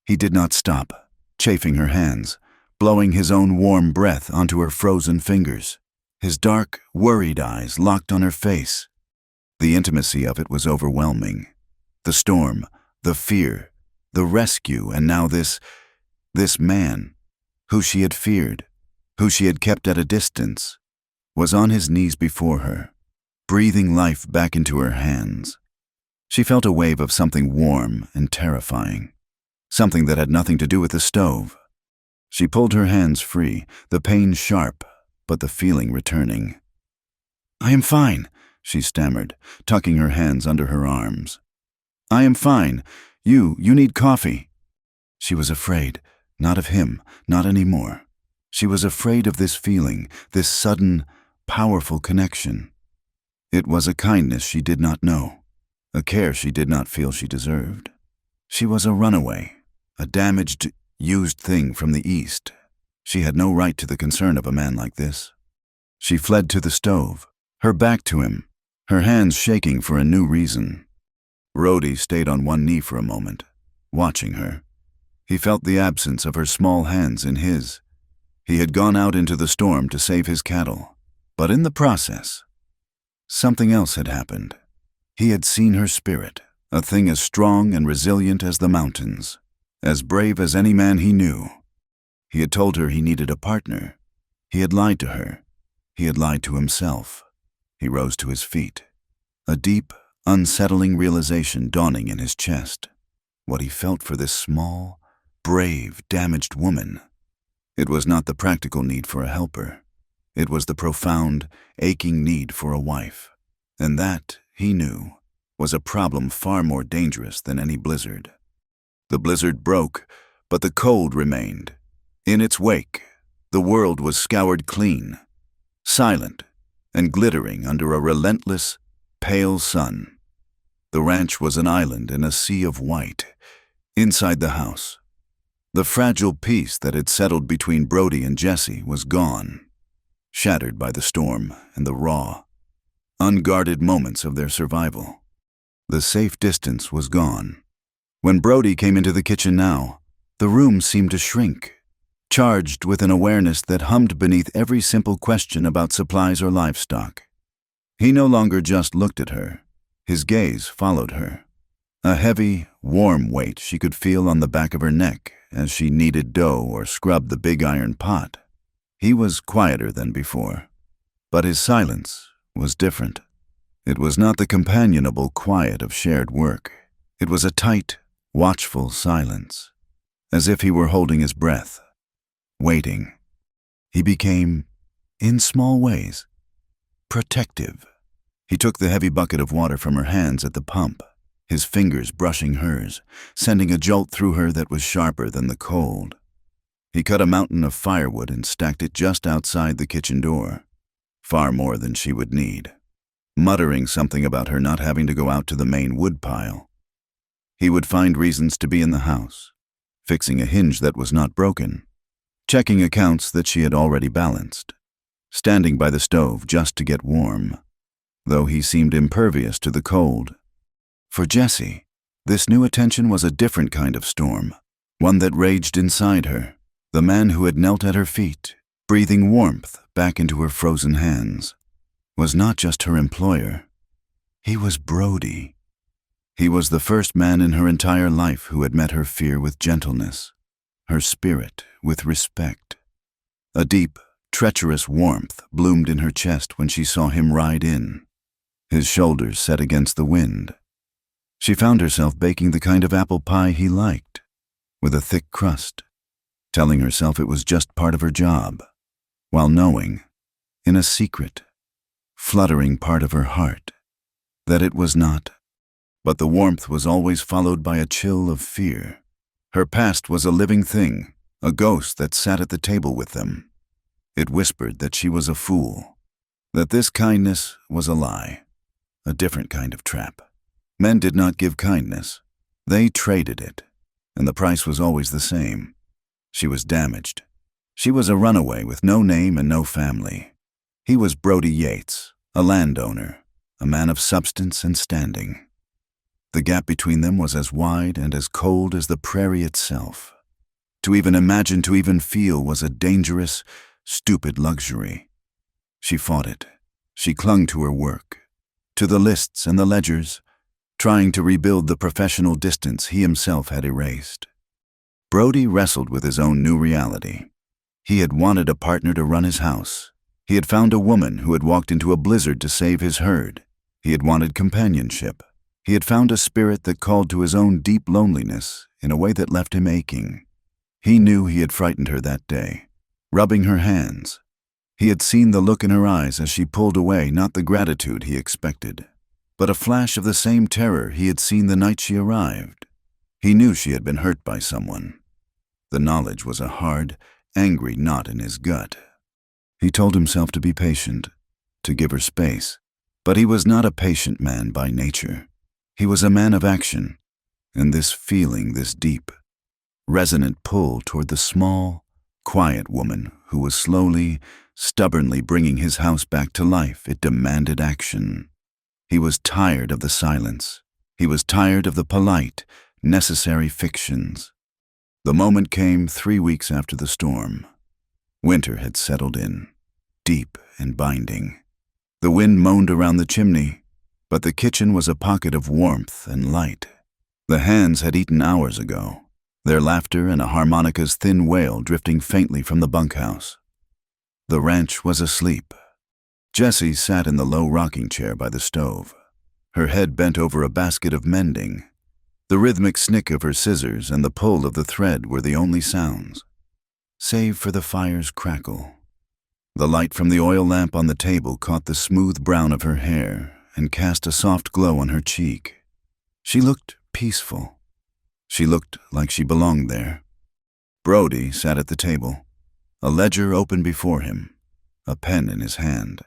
He did not stop, chafing her hands, blowing his own warm breath onto her frozen fingers. His dark, worried eyes locked on her face. The intimacy of it was overwhelming. The storm, the fear, the rescue, and now this man, who she had feared, who she had kept at a distance, was on his knees before her, breathing life back into her hands. She felt a wave of something warm and terrifying, something that had nothing to do with the stove. She pulled her hands free, the pain sharp, but the feeling returning. "I am fine," she stammered, tucking her hands under her arms. "I am fine. You need coffee." She was afraid, not of him, not anymore. She was afraid of this feeling, this sudden, powerful connection. It was a kindness she did not know, a care she did not feel she deserved. She was a runaway, a damaged, used thing from the East. She had no right to the concern of a man like this. She fled to the stove, her back to him, her hands shaking for a new reason. Brody stayed on one knee for a moment, watching her. He felt the absence of her small hands in his. He had gone out into the storm to save his cattle, but in the process, something else had happened. He had seen her spirit, a thing as strong and resilient as the mountains, as brave as any man he knew. He had told her he needed a partner. He had lied to her. He had lied to himself. He rose to his feet, a deep, unsettling realization dawning in his chest. What he felt for this small, brave, damaged woman. It was not the practical need for a helper. It was the profound, aching need for a wife. And that, he knew, was a problem far more dangerous than any blizzard. The blizzard broke, but the cold remained. In its wake, the world was scoured clean, silent and glittering under a relentless, pale sun. The ranch was an island in a sea of white. Inside the house, the fragile peace that had settled between Brody and Jessie was gone, shattered by the storm and the raw, unguarded moments of their survival. The safe distance was gone. When Brody came into the kitchen now, the room seemed to shrink, charged with an awareness that hummed beneath every simple question about supplies or livestock. He no longer just looked at her. His gaze followed her. A heavy, warm weight she could feel on the back of her neck as she kneaded dough or scrubbed the big iron pot. He was quieter than before, but his silence was different. It was not the companionable quiet of shared work. It was a tight, watchful silence, as if he were holding his breath, waiting. He became, in small ways, protective. He took the heavy bucket of water from her hands at the pump, his fingers brushing hers, sending a jolt through her that was sharper than the cold. He cut a mountain of firewood and stacked it just outside the kitchen door, far more than she would need, muttering something about her not having to go out to the main wood pile. He would find reasons to be in the house, fixing a hinge that was not broken, checking accounts that she had already balanced, standing by the stove just to get warm, though he seemed impervious to the cold. For Jessie, this new attention was a different kind of storm, one that raged inside her. The man who had knelt at her feet, breathing warmth back into her frozen hands, was not just her employer. He was Brody. He was the first man in her entire life who had met her fear with gentleness, her spirit with respect. A deep, treacherous warmth bloomed in her chest when she saw him ride in, his shoulders set against the wind. She found herself baking the kind of apple pie he liked, with a thick crust, telling herself it was just part of her job, while knowing, in a secret, fluttering part of her heart, that it was not. But the warmth was always followed by a chill of fear. Her past was a living thing, a ghost that sat at the table with them. It whispered that she was a fool, that this kindness was a lie, a different kind of trap. Men did not give kindness. They traded it, and the price was always the same. She was damaged. She was a runaway with no name and no family. He was Brody Yates, a landowner, a man of substance and standing. The gap between them was as wide and as cold as the prairie itself. To even imagine, to even feel, was a dangerous, stupid luxury. She fought it. She clung to her work, to the lists and the ledgers, trying to rebuild the professional distance he himself had erased. Brody wrestled with his own new reality. He had wanted a partner to run his house. He had found a woman who had walked into a blizzard to save his herd. He had wanted companionship. He had found a spirit that called to his own deep loneliness in a way that left him aching. He knew he had frightened her that day, rubbing her hands. He had seen the look in her eyes as she pulled away, not the gratitude he expected, but a flash of the same terror he had seen the night she arrived. He knew she had been hurt by someone. The knowledge was a hard, angry knot in his gut. He told himself to be patient, to give her space. But he was not a patient man by nature. He was a man of action, and this feeling, this deep, resonant pull toward the small, quiet woman who was slowly, stubbornly bringing his house back to life, it demanded action. He was tired of the silence. He was tired of the polite, necessary fictions. The moment came 3 weeks after the storm. Winter had settled in, deep and binding. The wind moaned around the chimney, but the kitchen was a pocket of warmth and light. The hands had eaten hours ago, their laughter and a harmonica's thin wail drifting faintly from the bunkhouse. The ranch was asleep. Jessie sat in the low rocking chair by the stove, her head bent over a basket of mending. The rhythmic snick of her scissors and the pull of the thread were the only sounds, save for the fire's crackle. The light from the oil lamp on the table caught the smooth brown of her hair and cast a soft glow on her cheek. She looked peaceful. She looked like she belonged there. Brody sat at the table, a ledger open before him, a pen in his hand.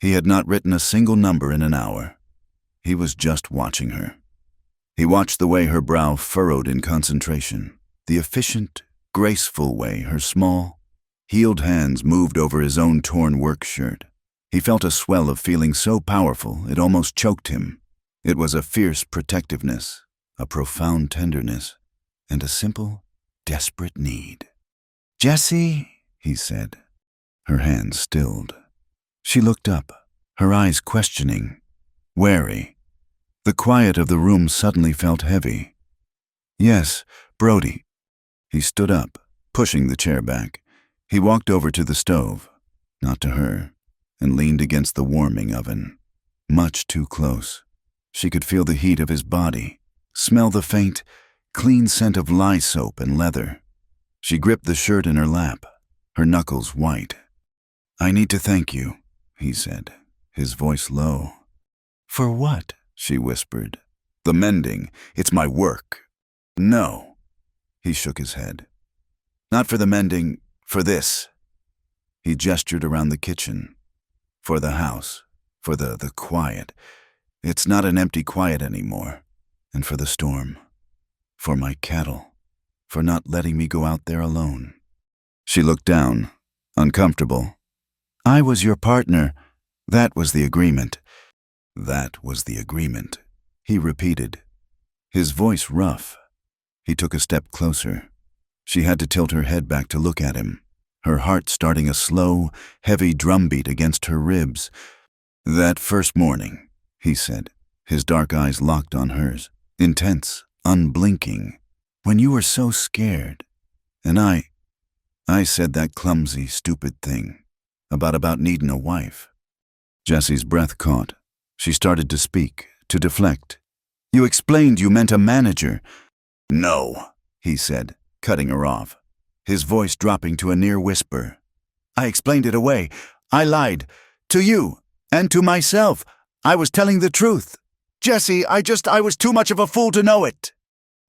He had not written a single number in an hour. He was just watching her. He watched the way her brow furrowed in concentration, the efficient, graceful way her small, healed hands moved over his own torn work shirt. He felt a swell of feeling so powerful it almost choked him. It was a fierce protectiveness, a profound tenderness, and a simple, desperate need. "Jessie," he said. Her hands stilled. She looked up, her eyes questioning, wary. The quiet of the room suddenly felt heavy. "Yes, Brody." He stood up, pushing the chair back. He walked over to the stove, not to her, and leaned against the warming oven. Much too close. She could feel the heat of his body, smell the faint, clean scent of lye soap and leather. She gripped the shirt in her lap, her knuckles white. "I need to thank you," he said, his voice low. "For what?" she whispered. "The mending. It's my work." "No." He shook his head. "Not for the mending, for this." He gestured around the kitchen. "For the house, for the quiet. It's not an empty quiet anymore. And for the storm. For my cattle. For not letting me go out there alone." She looked down, uncomfortable. "I was your partner. That was the agreement." "That was the agreement," he repeated, his voice rough. He took a step closer. She had to tilt her head back to look at him, her heart starting a slow, heavy drumbeat against her ribs. "That first morning," he said, his dark eyes locked on hers, intense, unblinking, "when you were so scared, and I said that clumsy, stupid thing about needing a wife." Jessie's breath caught. She started to speak, to deflect. "You explained you meant a manager." "No," he said, cutting her off, his voice dropping to a near whisper. "I explained it away. I lied. To you, and to myself. I was telling the truth. Jessie, I was too much of a fool to know it."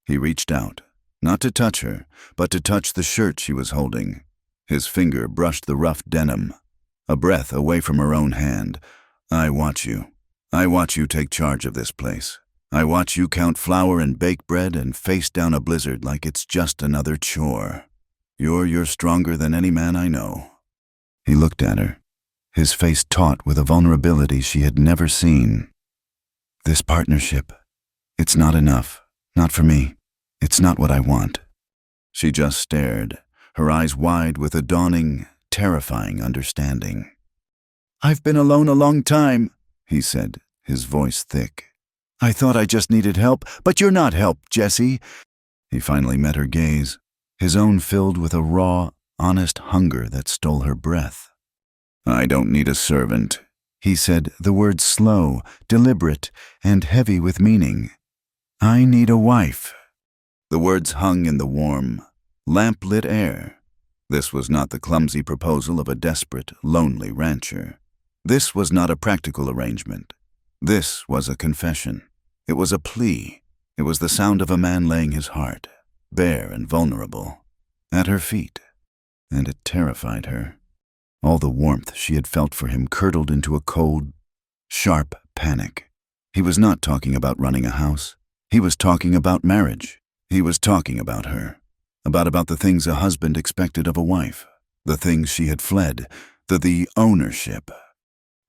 He reached out, not to touch her, but to touch the shirt she was holding. His finger brushed the rough denim, a breath away from her own hand. "I watch you. I watch you take charge of this place. I watch you count flour and bake bread and face down a blizzard like it's just another chore. You're stronger than any man I know." He looked at her, his face taut with a vulnerability she had never seen. "This partnership, it's not enough. Not for me. It's not what I want." She just stared, her eyes wide with a dawning, terrifying understanding. "I've been alone a long time," he said, his voice thick. "I thought I just needed help, but you're not help, Jessie." He finally met her gaze, his own filled with a raw, honest hunger that stole her breath. "I don't need a servant," he said, the words slow, deliberate, and heavy with meaning. "I need a wife." The words hung in the warm, lamp-lit air. This was not the clumsy proposal of a desperate, lonely rancher. This was not a practical arrangement. This was a confession. It was a plea. It was the sound of a man laying his heart, bare and vulnerable, at her feet. and it terrified her. All the warmth she had felt for him curdled into a cold, sharp panic. He was not talking about running a house. He was talking about marriage. He was talking about her. About the things a husband expected of a wife. The things she had fled. The ownership.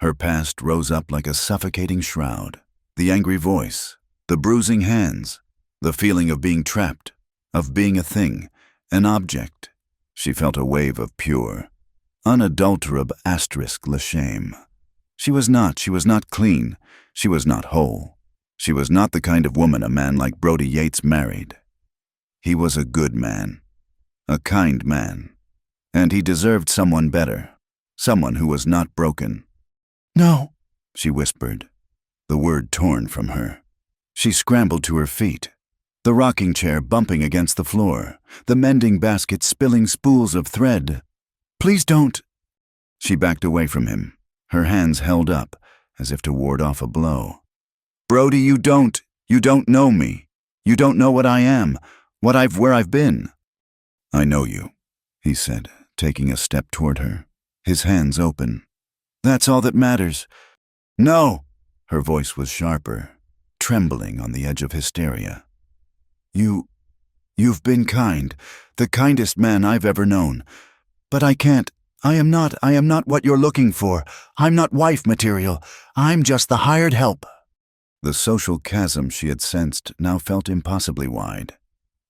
Her past rose up like a suffocating shroud. The angry voice. The bruising hands. The feeling of being trapped. Of being a thing. An object. She felt a wave of pure, unadulterable shame. She was not clean. She was not whole. She was not the kind of woman a man like Brody Yates married. He was a good man, a kind man, and he deserved someone better, someone who was not broken. "No," she whispered, the word torn from her. She scrambled to her feet, the rocking chair bumping against the floor, the mending basket spilling spools of thread. "Please don't." She backed away from him, her hands held up as if to ward off a blow. "Brody, you don't know me. You don't know what I am, where I've been." "I know you," he said, taking a step toward her, his hands open. "That's all that matters." "No!" Her voice was sharper, trembling on the edge of hysteria. You've been kind, the kindest man I've ever known. But I can't. I am not what you're looking for. I'm not wife material. I'm just the hired help." The social chasm she had sensed now felt impossibly wide.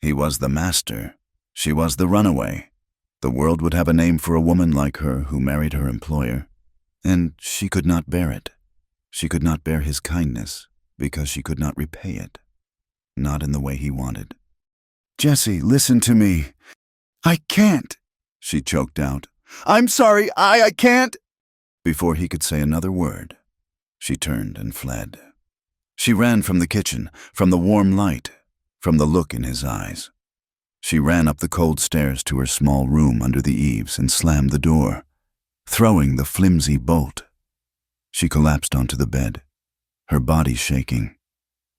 He was the master. She was the runaway. The world would have a name for a woman like her who married her employer. And she could not bear it. She could not bear his kindness because she could not repay it. Not in the way he wanted. "Jesse, listen to me." "I can't," she choked out. "I'm sorry, I can't." Before he could say another word, she turned and fled. She ran from the kitchen, from the warm light, from the look in his eyes. She ran up the cold stairs to her small room under the eaves and slammed the door, throwing the flimsy bolt. She collapsed onto the bed, her body shaking,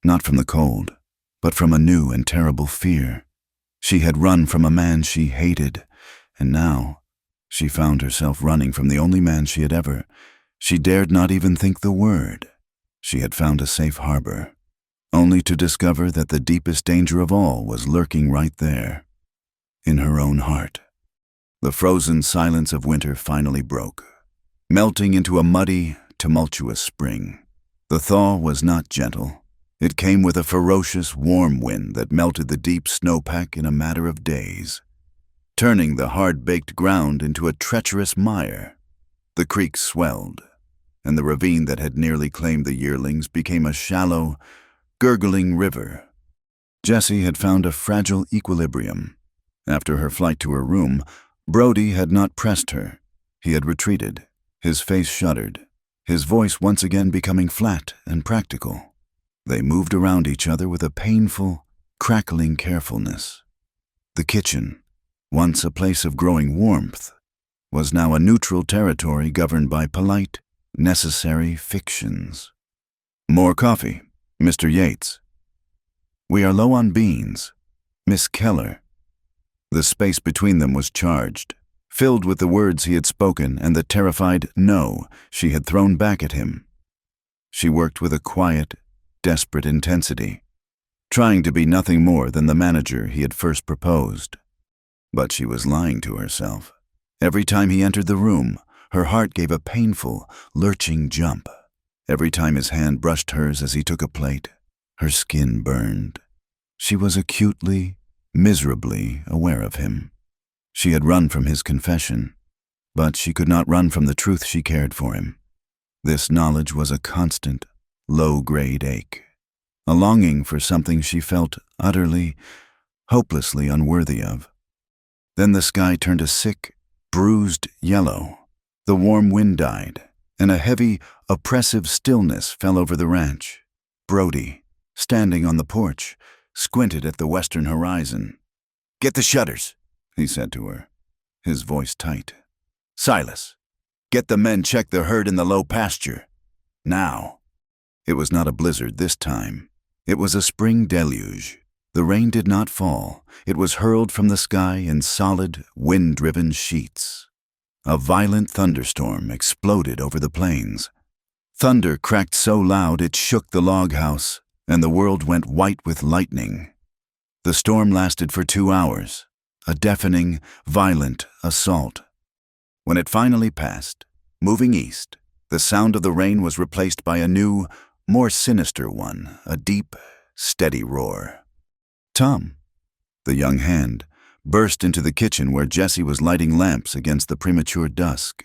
not from the cold, but from a new and terrible fear. She had run from a man she hated, and now she found herself running from the only man she had ever. She dared not even think the word. She had found a safe harbor, only to discover that the deepest danger of all was lurking right there, in her own heart. The frozen silence of winter finally broke, melting into a muddy, tumultuous spring. The thaw was not gentle. It came with a ferocious, warm wind that melted the deep snowpack in a matter of days, turning the hard-baked ground into a treacherous mire. The creek swelled, and the ravine that had nearly claimed the yearlings became a shallow, gurgling river. Jessie had found a fragile equilibrium. After her flight to her room, Brody had not pressed her. He had retreated, his face shuddered, his voice once again becoming flat and practical. They moved around each other with a painful, crackling carefulness. The kitchen, once a place of growing warmth, was now a neutral territory governed by polite, necessary fictions. "More coffee, Mr. Yates." "We are low on beans, Miss Keller." The space between them was charged, filled with the words he had spoken and the terrified "no" she had thrown back at him. She worked with a quiet, desperate intensity, trying to be nothing more than the manager he had first proposed. But she was lying to herself. Every time he entered the room, her heart gave a painful, lurching jump. Every time his hand brushed hers as he took a plate, her skin burned. She was acutely, miserably aware of him. She had run from his confession, but she could not run from the truth she cared for him. This knowledge was a constant, low-grade ache, a longing for something she felt utterly, hopelessly unworthy of. Then the sky turned a sick, bruised yellow. The warm wind died, and a heavy, oppressive stillness fell over the ranch. Brody, standing on the porch, squinted at the western horizon. "Get the shutters," he said to her, his voice tight. "Silas, get the men check the herd in the low pasture. Now." It was not a blizzard this time. It was a spring deluge. The rain did not fall. It was hurled from the sky in solid, wind-driven sheets. A violent thunderstorm exploded over the plains. Thunder cracked so loud it shook the log house, and the world went white with lightning. The storm lasted for 2 hours, a deafening, violent assault. When it finally passed, moving east, the sound of the rain was replaced by a new, more sinister one, a deep, steady roar. Tom, the young hand, burst into the kitchen where Jesse was lighting lamps against the premature dusk.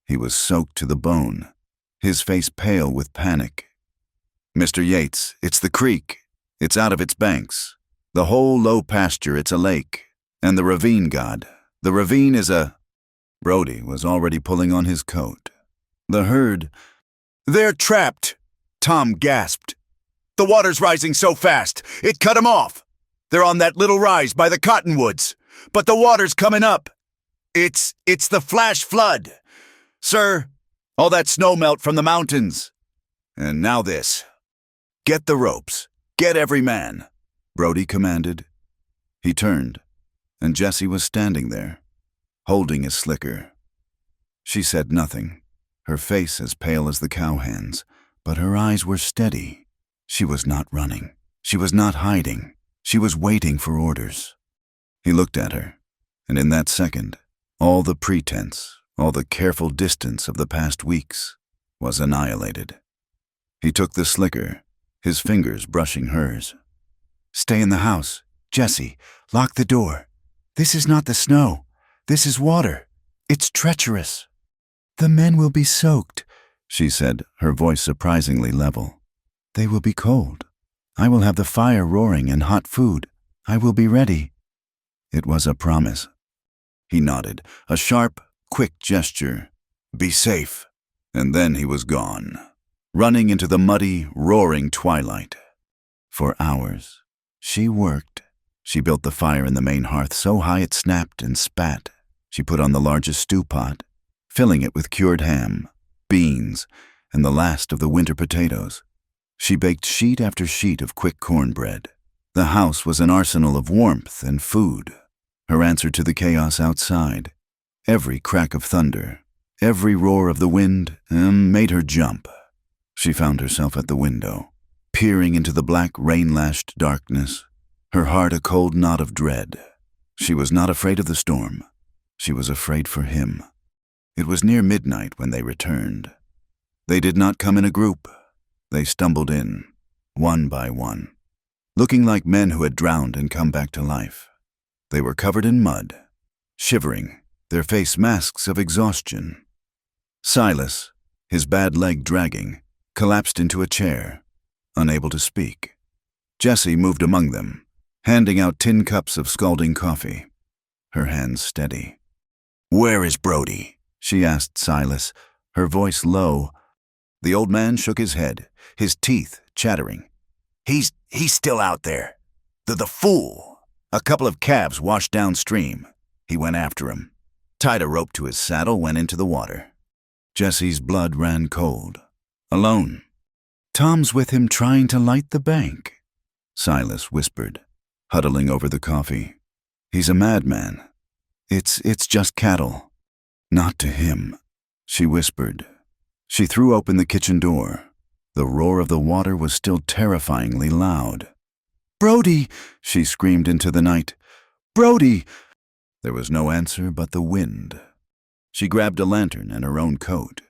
He was soaked to the bone, his face pale with panic. "Mr. Yates, it's the creek. It's out of its banks. The whole low pasture, it's a lake. And the ravine, God. The ravine is a—" Brody was already pulling on his coat. The herd— "They're trapped!" Tom gasped. "The water's rising so fast, it cut 'em off. They're on that little rise by the cottonwoods, but the water's coming up. It's the flash flood. Sir, all that snow melt from the mountains. And now this. Get the ropes. Get every man," Brody commanded. He turned, and Jessie was standing there, holding his slicker. She said nothing, her face as pale as the cowhand's, but her eyes were steady. She was not running. She was not hiding. She was waiting for orders. He looked at her, and in that second, all the pretense, all the careful distance of the past weeks was annihilated. He took the slicker, his fingers brushing hers. "Stay in the house. Jessie, lock the door. This is not the snow. This is water. It's treacherous." "The men will be soaked," she said, her voice surprisingly level. "They will be cold. I will have the fire roaring and hot food. I will be ready." It was a promise. He nodded, a sharp, quick gesture. "Be safe." And then he was gone, running into the muddy, roaring twilight. For hours, she worked. She built the fire in the main hearth so high it snapped and spat. She put on the largest stew pot, filling it with cured ham, beans, and the last of the winter potatoes. She baked sheet after sheet of quick cornbread. The house was an arsenal of warmth and food, her answer to the chaos outside. Every crack of thunder, every roar of the wind, made her jump. She found herself at the window, peering into the black rain-lashed darkness, her heart a cold knot of dread. She was not afraid of the storm. She was afraid for him. It was near midnight when they returned. They did not come in a group. They stumbled in, one by one, looking like men who had drowned and come back to life. They were covered in mud, shivering, their face masks of exhaustion. Silas, his bad leg dragging, collapsed into a chair, unable to speak. Jessie moved among them, handing out tin cups of scalding coffee, her hands steady. "Where is Brody?" she asked Silas, her voice low. The old man shook his head, his teeth chattering. He's still out there. The fool. A couple of calves washed downstream. He went after him, tied a rope to his saddle, went into the water." Jesse's blood ran cold. "Alone. Tom's with him trying to light the bank," Silas whispered, huddling over the coffee. "He's a madman. It's just cattle." "Not to him," she whispered. She threw open the kitchen door. The roar of the water was still terrifyingly loud. "Brody!" she screamed into the night. "Brody!" There was no answer but the wind. She grabbed a lantern and her own coat,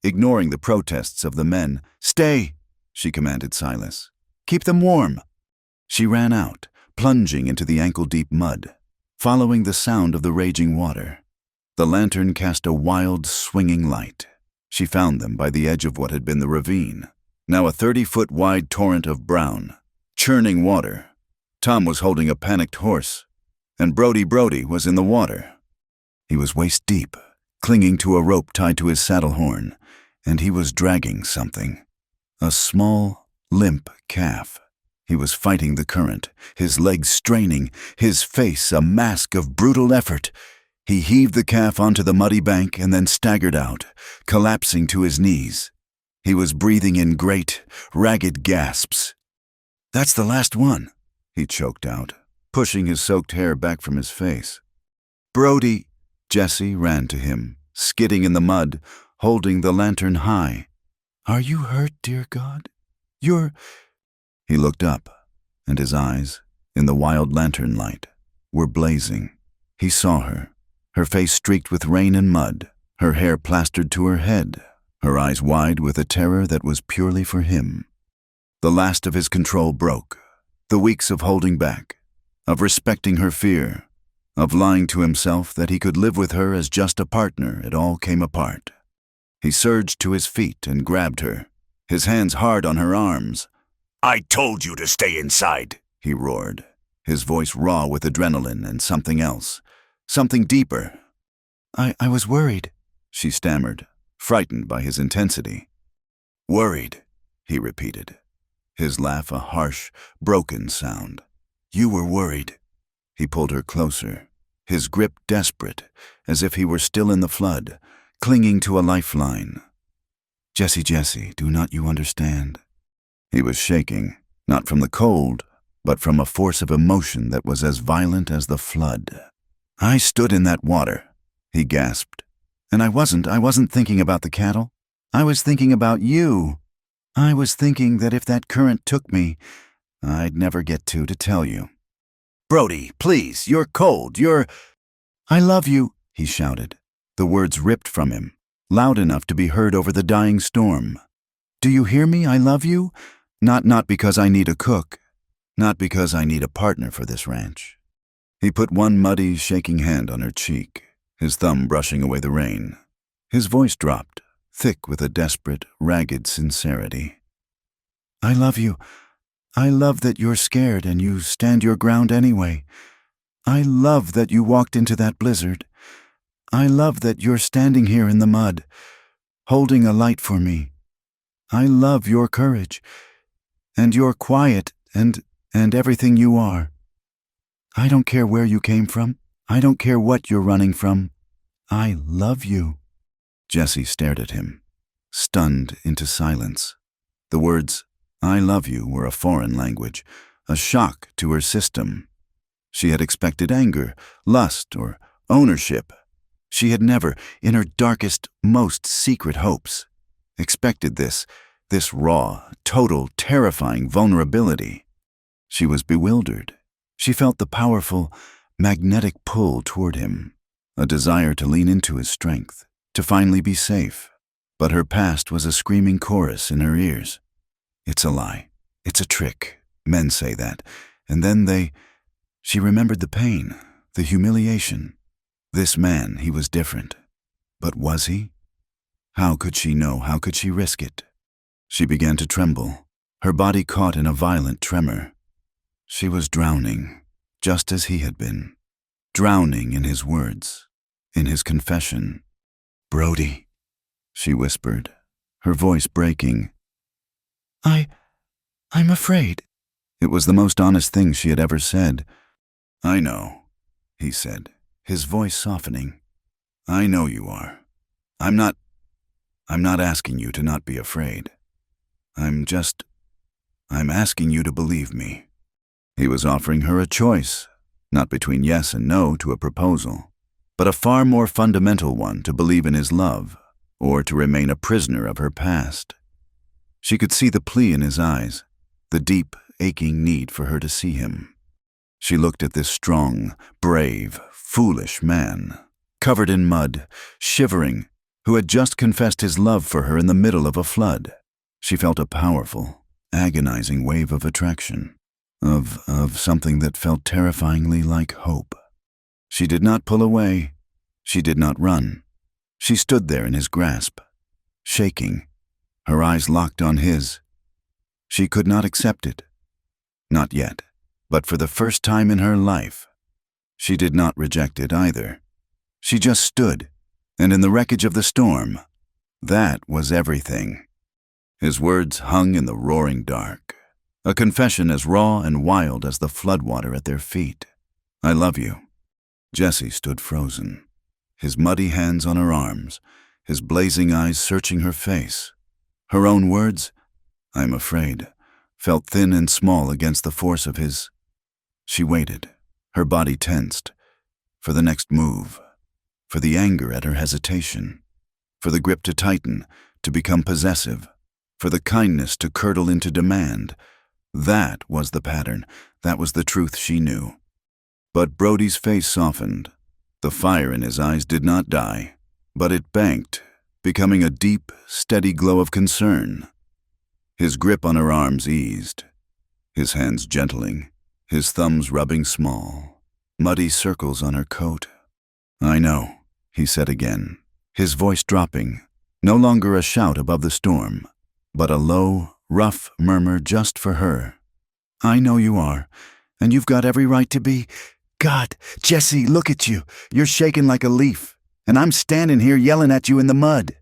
ignoring the protests of the men. "Stay!" she commanded Silas. "Keep them warm." She ran out, plunging into the ankle-deep mud, following the sound of the raging water. The lantern cast a wild, swinging light. She found them by the edge of what had been the ravine, now a 30-foot-wide torrent of brown, churning water. Tom was holding a panicked horse, and Brody was in the water. He was waist-deep, clinging to a rope tied to his saddle horn, and he was dragging something. A small, limp calf. He was fighting the current, his legs straining, his face a mask of brutal effort. He heaved the calf onto the muddy bank and then staggered out, collapsing to his knees. He was breathing in great, ragged gasps. "That's the last one," he choked out, pushing his soaked hair back from his face. Brody! Jesse ran to him, skidding in the mud, holding the lantern high. Are you hurt, dear God? He looked up, and his eyes, in the wild lantern light, were blazing. He saw her face streaked with rain and mud, her hair plastered to her head, her eyes wide with a terror that was purely for him. The last of his control broke. The weeks of holding back, of respecting her fear, of lying to himself that he could live with her as just a partner, it all came apart. He surged to his feet and grabbed her, his hands hard on her arms. I told you to stay inside, he roared, his voice raw with adrenaline and something else, something deeper. I was worried, she stammered, frightened by his intensity. Worried, he repeated, his laugh a harsh, broken sound. You were worried. He pulled her closer, his grip desperate, as if he were still in the flood, clinging to a lifeline. Jesse, do not you understand? He was shaking, not from the cold, but from a force of emotion that was as violent as the flood. I stood in that water, he gasped, and I wasn't thinking about the cattle. I was thinking about you. I was thinking that if that current took me, I'd never get to tell you. Brody, please, you're cold, I love you, he shouted. The words ripped from him, loud enough to be heard over the dying storm. Do you hear me? I love you? Not because I need a cook, not because I need a partner for this ranch. He put one muddy, shaking hand on her cheek, his thumb brushing away the rain. His voice dropped, thick with a desperate, ragged sincerity. I love you. I love that you're scared and you stand your ground anyway. I love that you walked into that blizzard. I love that you're standing here in the mud, holding a light for me. I love your courage, and your quiet, and everything you are. I don't care where you came from. I don't care what you're running from. I love you. Jesse stared at him, stunned into silence. The words, I love you, were a foreign language, a shock to her system. She had expected anger, lust, or ownership. She had never, in her darkest, most secret hopes, expected this raw, total, terrifying vulnerability. She was bewildered. She felt the powerful, magnetic pull toward him, a desire to lean into his strength, to finally be safe. But her past was a screaming chorus in her ears. It's a lie. It's a trick. Men say that. And then she remembered the pain, the humiliation. This man, he was different. But was he? How could she know? How could she risk it? She began to tremble, her body caught in a violent tremor. She was drowning, just as he had been. Drowning in his words, in his confession. Brody, she whispered, her voice breaking. I'm afraid. It was the most honest thing she had ever said. I know, he said, his voice softening. I know you are. I'm not asking you to not be afraid. I'm asking you to believe me. He was offering her a choice, not between yes and no to a proposal, but a far more fundamental one, to believe in his love, or to remain a prisoner of her past. She could see the plea in his eyes, the deep, aching need for her to see him. She looked at this strong, brave, foolish man, covered in mud, shivering, who had just confessed his love for her in the middle of a flood. She felt a powerful, agonizing wave of attraction, of something that felt terrifyingly like hope. She did not pull away. She did not run. She stood there in his grasp, shaking, her eyes locked on his. She could not accept it. Not yet, but for the first time in her life. She did not reject it either. She just stood, and in the wreckage of the storm, that was everything. His words hung in the roaring dark, a confession as raw and wild as the floodwater at their feet. I love you. Jesse stood frozen, his muddy hands on her arms, his blazing eyes searching her face. Her own words, I'm afraid, felt thin and small against the force of his She waited, her body tensed, for the next move, for the anger at her hesitation, for the grip to tighten, to become possessive, for the kindness to curdle into demand. That was the pattern. That was the truth she knew. But Brody's face softened. The fire in his eyes did not die, but it banked, becoming a deep, steady glow of concern. His grip on her arms eased, his hands gentling, his thumbs rubbing small, muddy circles on her coat. "I know," he said again, his voice dropping, no longer a shout above the storm, but a low, rough murmur just for her. "I know you are, and you've got every right to be. God, Jesse, look at you. You're shaking like a leaf, and I'm standing here yelling at you in the mud."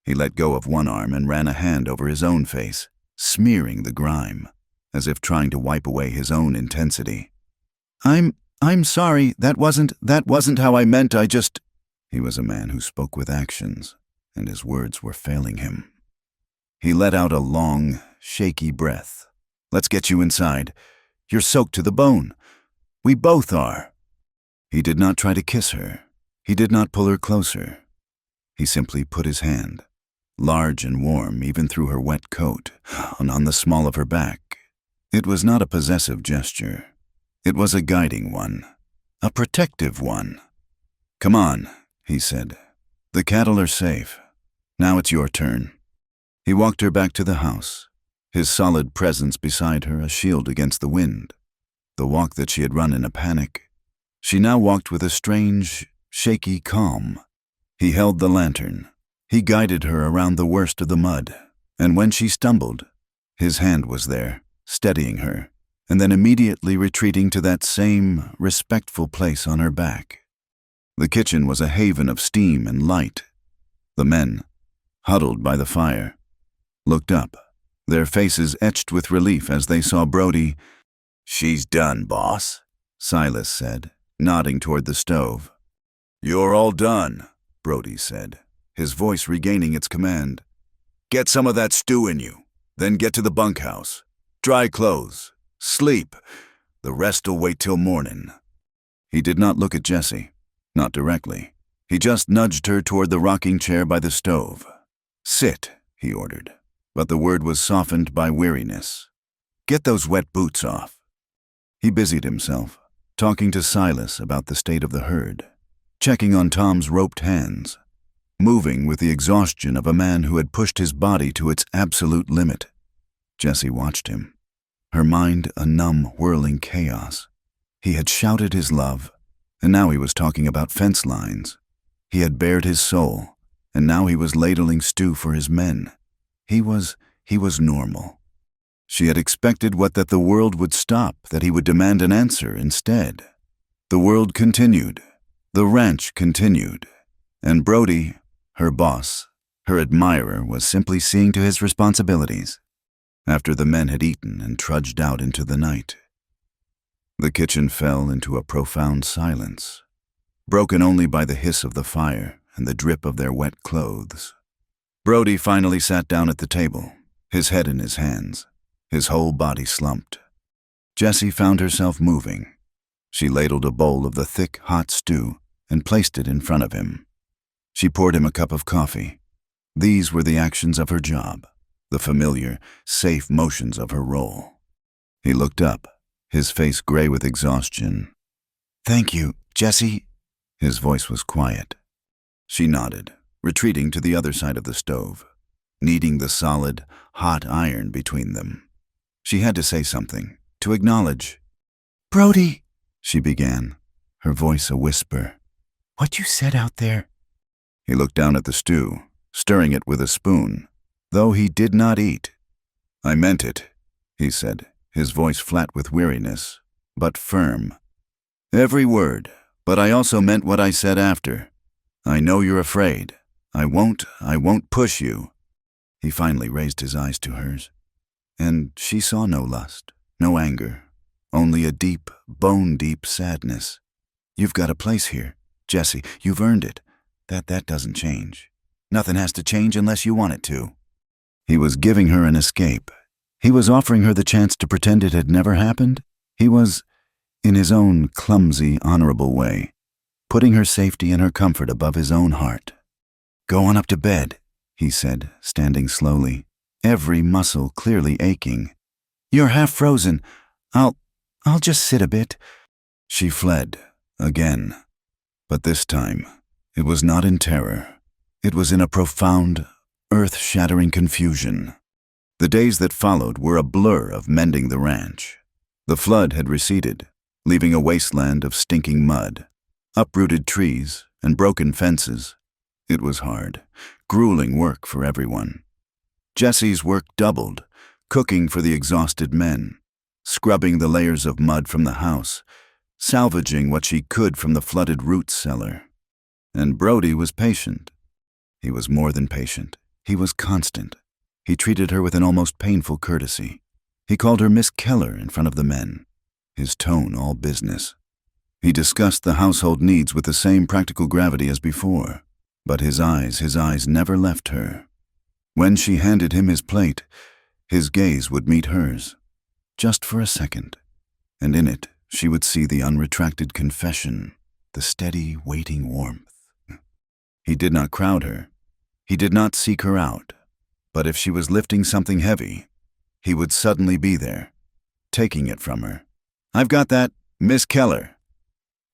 He let go of one arm and ran a hand over his own face, smearing the grime, as if trying to wipe away his own intensity. I'm sorry, that wasn't how I meant, I just—" He was a man who spoke with actions, and his words were failing him. He let out a long, shaky breath. "Let's get you inside. You're soaked to the bone. We both are." He did not try to kiss her. He did not pull her closer. He simply put his hand, large and warm even through her wet coat, on the small of her back. It was not a possessive gesture. It was a guiding one, a protective one. "Come on," he said. "The cattle are safe. Now it's your turn." He walked her back to the house, his solid presence beside her a shield against the wind. The walk that she had run in a panic, she now walked with a strange, shaky calm. He held the lantern. He guided her around the worst of the mud, and when she stumbled, his hand was there, steadying her, and then immediately retreating to that same respectful place on her back. The kitchen was a haven of steam and light. The men, huddled by the fire, looked up, their faces etched with relief as they saw Brody. "She's done, boss," Silas said, nodding toward the stove. "You're all done," Brody said, his voice regaining its command. "Get some of that stew in you, then get to the bunkhouse. Dry clothes. Sleep. The rest'll wait till morning." He did not look at Jessie, not directly. He just nudged her toward the rocking chair by the stove. "Sit," he ordered, but the word was softened by weariness. "Get those wet boots off." He busied himself, talking to Silas about the state of the herd, checking on Tom's roped hands, moving with the exhaustion of a man who had pushed his body to its absolute limit. Jessie watched him, her mind a numb, whirling chaos. He had shouted his love, and now he was talking about fence lines. He had bared his soul, and now he was ladling stew for his men. He was normal. She had expected that the world would stop, that he would demand an answer instead. The world continued. The ranch continued. And Brody, her boss, her admirer, was simply seeing to his responsibilities. After the men had eaten and trudged out into the night, the kitchen fell into a profound silence, broken only by the hiss of the fire and the drip of their wet clothes. Brody finally sat down at the table, his head in his hands, his whole body slumped. Jessie found herself moving. She ladled a bowl of the thick, hot stew and placed it in front of him. She poured him a cup of coffee. These were the actions of her job, the familiar, safe motions of her role. He looked up, his face gray with exhaustion. "Thank you, Jessie." His voice was quiet. She nodded, retreating to the other side of the stove, kneading the solid, hot iron between them. She had to say something, to acknowledge. "Brody," she began, her voice a whisper. "What you said out there?" He looked down at the stew, stirring it with a spoon, though he did not eat. "I meant it," he said, his voice flat with weariness, but firm. "Every word, but I also meant what I said after. I know you're afraid. I won't push you." He finally raised his eyes to hers, and she saw no lust, no anger, only a deep, bone-deep sadness. "You've got a place here, Jessie. You've earned it. That doesn't change. Nothing has to change unless you want it to." He was giving her an escape. He was offering her the chance to pretend it had never happened. He was in his own clumsy, honorable way, putting her safety and her comfort above his own heart. "Go on up to bed," he said, standing slowly, every muscle clearly aching. "You're half frozen. I'll just sit a bit." She fled, again. But this time, it was not in terror. It was in a profound, earth-shattering confusion. The days that followed were a blur of mending the ranch. The flood had receded, leaving a wasteland of stinking mud, uprooted trees, and broken fences. It was hard, grueling work for everyone. Jesse's work doubled, cooking for the exhausted men, scrubbing the layers of mud from the house, salvaging what she could from the flooded root cellar. And Brody was patient. He was more than patient. He was constant. He treated her with an almost painful courtesy. He called her Miss Keller in front of the men, his tone all business. He discussed the household needs with the same practical gravity as before, but his eyes never left her. When she handed him his plate, his gaze would meet hers, just for a second, and in it she would see the unretracted confession, the steady, waiting warmth. He did not crowd her. He did not seek her out. But if she was lifting something heavy, he would suddenly be there, taking it from her. "I've got that, Miss Keller."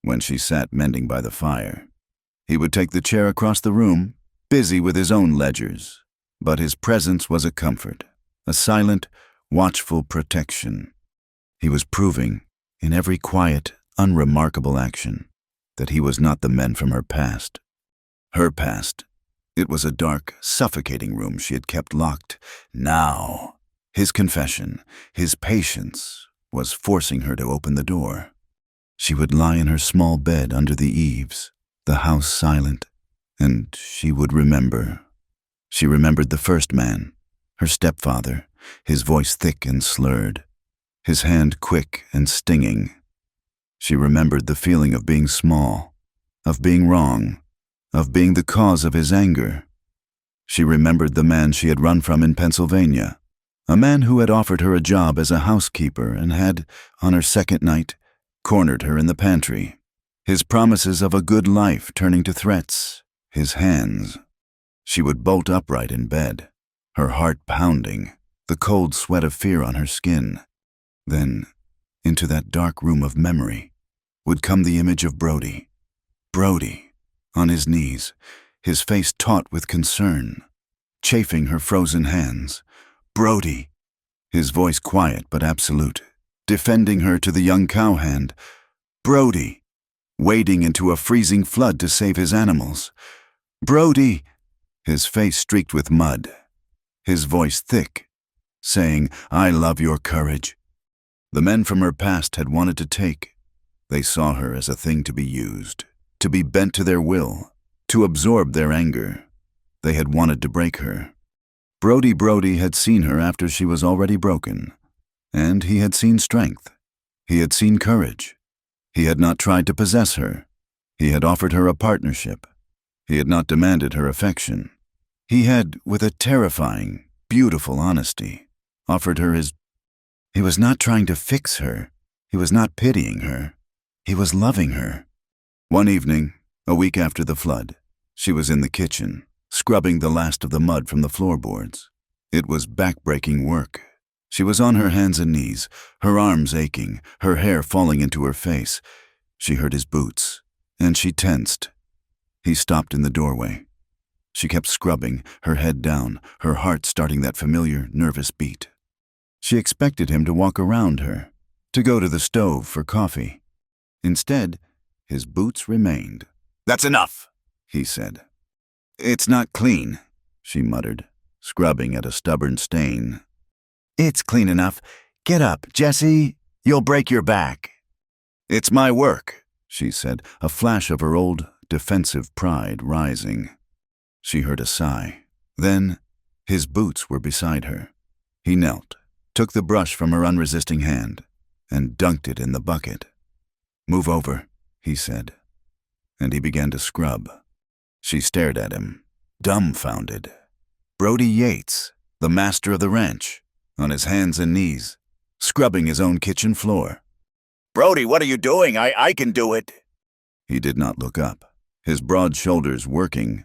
When she sat mending by the fire, he would take the chair across the room, busy with his own ledgers. But his presence was a comfort, a silent, watchful protection. He was proving, in every quiet, unremarkable action, that he was not the man from her past. Her past. It was a dark, suffocating room she had kept locked. Now, his confession, his patience, was forcing her to open the door. She would lie in her small bed under the eaves, the house silent, and she would remember. She remembered the first man, her stepfather, his voice thick and slurred, his hand quick and stinging. She remembered the feeling of being small, of being wrong, of being the cause of his anger. She remembered the man she had run from in Pennsylvania, a man who had offered her a job as a housekeeper and had, on her second night, cornered her in the pantry. His promises of a good life turning to threats, his hands. She would bolt upright in bed, her heart pounding, the cold sweat of fear on her skin. Then, into that dark room of memory, would come the image of Brody. Brody, on his knees, his face taut with concern, chafing her frozen hands. Brody, his voice quiet but absolute, defending her to the young cowhand. Brody, wading into a freezing flood to save his animals. Brody, his face streaked with mud, his voice thick, saying, "I love your courage." The men from her past had wanted to take. They saw her as a thing to be used, to be bent to their will, to absorb their anger. They had wanted to break her. Brody had seen her after she was already broken, and he had seen strength. He had seen courage. He had not tried to possess her. He had offered her a partnership. He had not demanded her affection. He had, with a terrifying, beautiful honesty, offered her his... He was not trying to fix her. He was not pitying her. He was loving her. One evening, a week after the flood, she was in the kitchen, scrubbing the last of the mud from the floorboards. It was back-breaking work. She was on her hands and knees, her arms aching, her hair falling into her face. She heard his boots, and she tensed. He stopped in the doorway. She kept scrubbing, her head down, her heart starting that familiar, nervous beat. She expected him to walk around her, to go to the stove for coffee. Instead, his boots remained. "That's enough," he said. "It's not clean," she muttered, scrubbing at a stubborn stain. "It's clean enough. Get up, Jesse. You'll break your back." "It's my work," she said, a flash of her old, defensive pride rising. She heard a sigh. Then, his boots were beside her. He knelt, took the brush from her unresisting hand, and dunked it in the bucket. "Move over," he said, and he began to scrub. She stared at him, dumbfounded. Brody Yates, the master of the ranch, on his hands and knees, scrubbing his own kitchen floor. Brody, what are you doing? I can do it. He did not look up, his broad shoulders working.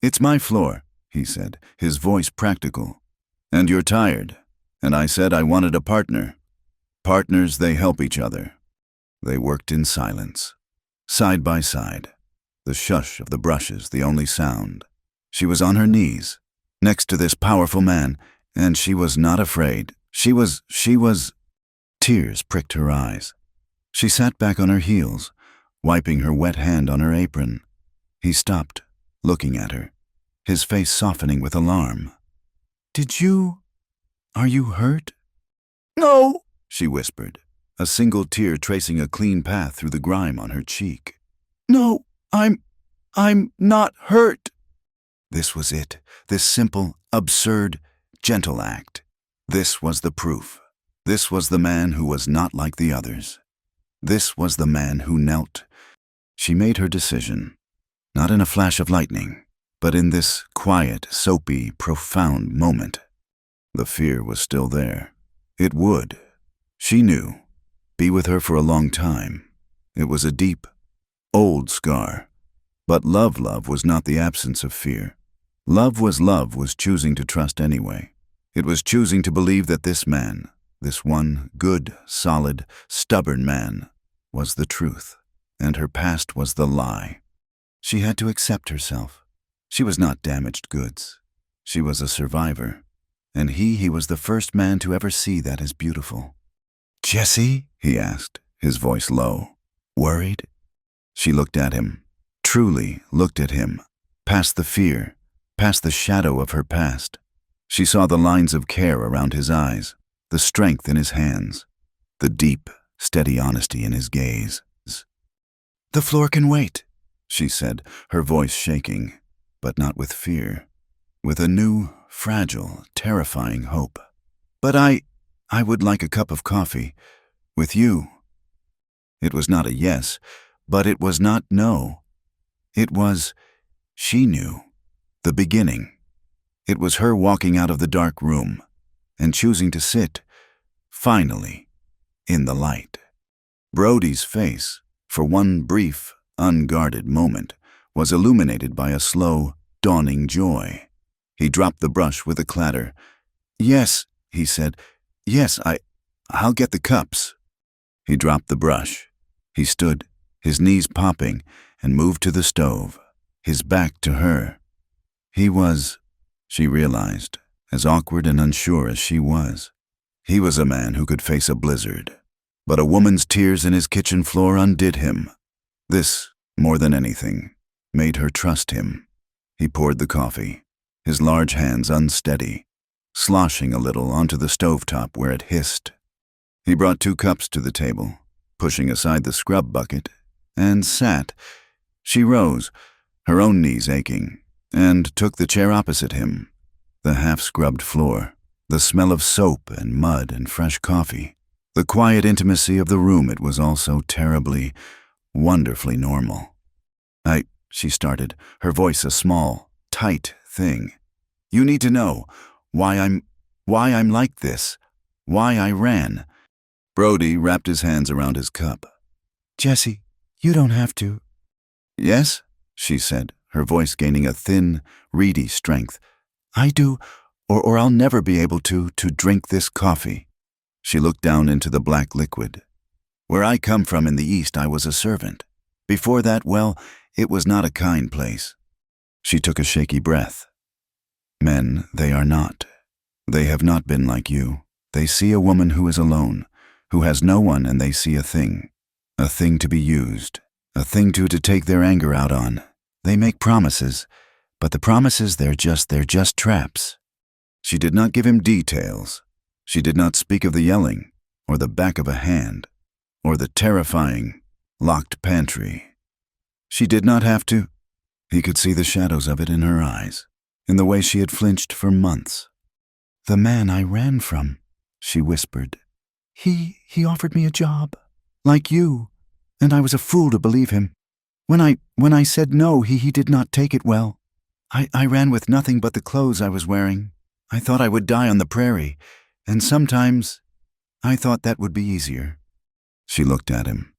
"It's my floor," he said, his voice practical. "And you're tired. And I said I wanted a partner. Partners, they help each other." They worked in silence, side by side, the shush of the brushes the only sound. She was on her knees, next to this powerful man, and she was not afraid. She was... Tears pricked her eyes. She sat back on her heels, wiping her wet hand on her apron. He stopped, looking at her, his face softening with alarm. Are you hurt?" No, she whispered, a single tear tracing a clean path through the grime on her cheek. no, I'm not hurt. This was it, this simple, absurd, gentle act. This was the proof. This was the man who was not like the others. This was the man who knelt. She made her decision, not in a flash of lightning, but in this quiet, soapy, profound moment. The fear was still there. It would, she knew, be with her for a long time. It was a deep, old scar. But love was not the absence of fear. Love was choosing to trust anyway. It was choosing to believe that this man, this one good, solid, stubborn man, was the truth, and her past was the lie. She had to accept herself. She was not damaged goods. She was a survivor, and he was the first man to ever see that as beautiful. "Jesse?" he asked, his voice low. "Worried?" She looked at him, truly looked at him, past the fear, past the shadow of her past. She saw the lines of care around his eyes, the strength in his hands, the deep, steady honesty in his gaze. "The floor can wait," she said, her voice shaking, but not with fear, with a new, fragile, terrifying hope. "But I would like a cup of coffee, with you." It was not a yes, but it was not no. It was, she knew, the beginning. It was her walking out of the dark room and choosing to sit, finally, in the light. Brody's face, for one brief, unguarded moment, was illuminated by a slow, dawning joy. He dropped the brush with a clatter. "Yes," he said. "Yes, I'll get the cups." He dropped the brush. He stood, his knees popping, and moved to the stove, his back to her. He was, she realized, as awkward and unsure as she was. He was a man who could face a blizzard, but a woman's tears in his kitchen floor undid him. This, more than anything, made her trust him. He poured the coffee, his large hands unsteady, sloshing a little onto the stovetop where it hissed. He brought 2 cups to the table, pushing aside the scrub bucket, and sat. She rose, her own knees aching, and took the chair opposite him. The half-scrubbed floor, the smell of soap and mud and fresh coffee, the quiet intimacy of the room, it was all so terribly, wonderfully normal. She started, her voice a small, tight thing. "You need to know why I'm like this, why I ran." Brody wrapped his hands around his cup. "Jesse, you don't have to." "Yes?" she said, her voice gaining a thin, reedy strength. "I do, or I'll never be able to drink this coffee." She looked down into the black liquid. "Where I come from in the East, I was a servant. Before that, well, it was not a kind place." She took a shaky breath. "Men, they are not. They have not been like you. They see a woman who is alone, who has no one, and they see a thing to be used, a thing to take their anger out on. They make promises, but the promises, they're just traps." She did not give him details. She did not speak of the yelling, or the back of a hand, or the terrifying, locked pantry. She did not have to. He could see the shadows of it in her eyes, in the way she had flinched for months. "The man I ran from," she whispered. He offered me a job, like you, and I was a fool to believe him. When I said no, he did not take it well. I ran with nothing but the clothes I was wearing. I thought I would die on the prairie, and sometimes I thought that would be easier." She looked at him,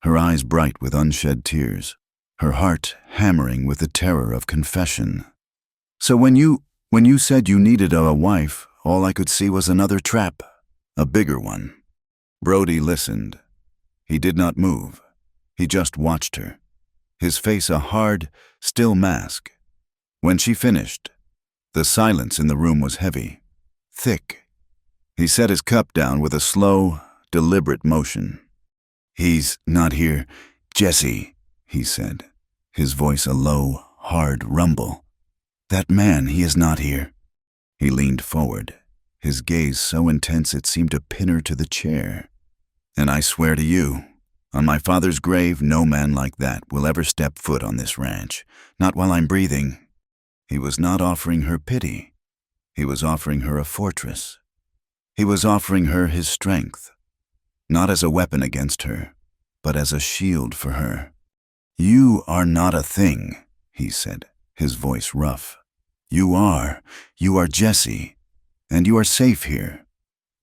her eyes bright with unshed tears, her heart hammering with the terror of confession. So when you said you needed a wife, all I could see was another trap, a bigger one. Brody listened. He did not move. He just watched her, his face a hard, still mask. When she finished, the silence in the room was heavy, thick. He set his cup down with a slow, deliberate motion. "He's not here, Jesse," he said, his voice a low, hard rumble. "That man, he is not here." He leaned forward, his gaze so intense it seemed to pin her to the chair. "And I swear to you, on my father's grave, no man like that will ever step foot on this ranch, not while I'm breathing." He was not offering her pity. He was offering her a fortress. He was offering her his strength, not as a weapon against her, but as a shield for her. "You are not a thing," he said, his voice rough. You are Jesse, and you are safe here,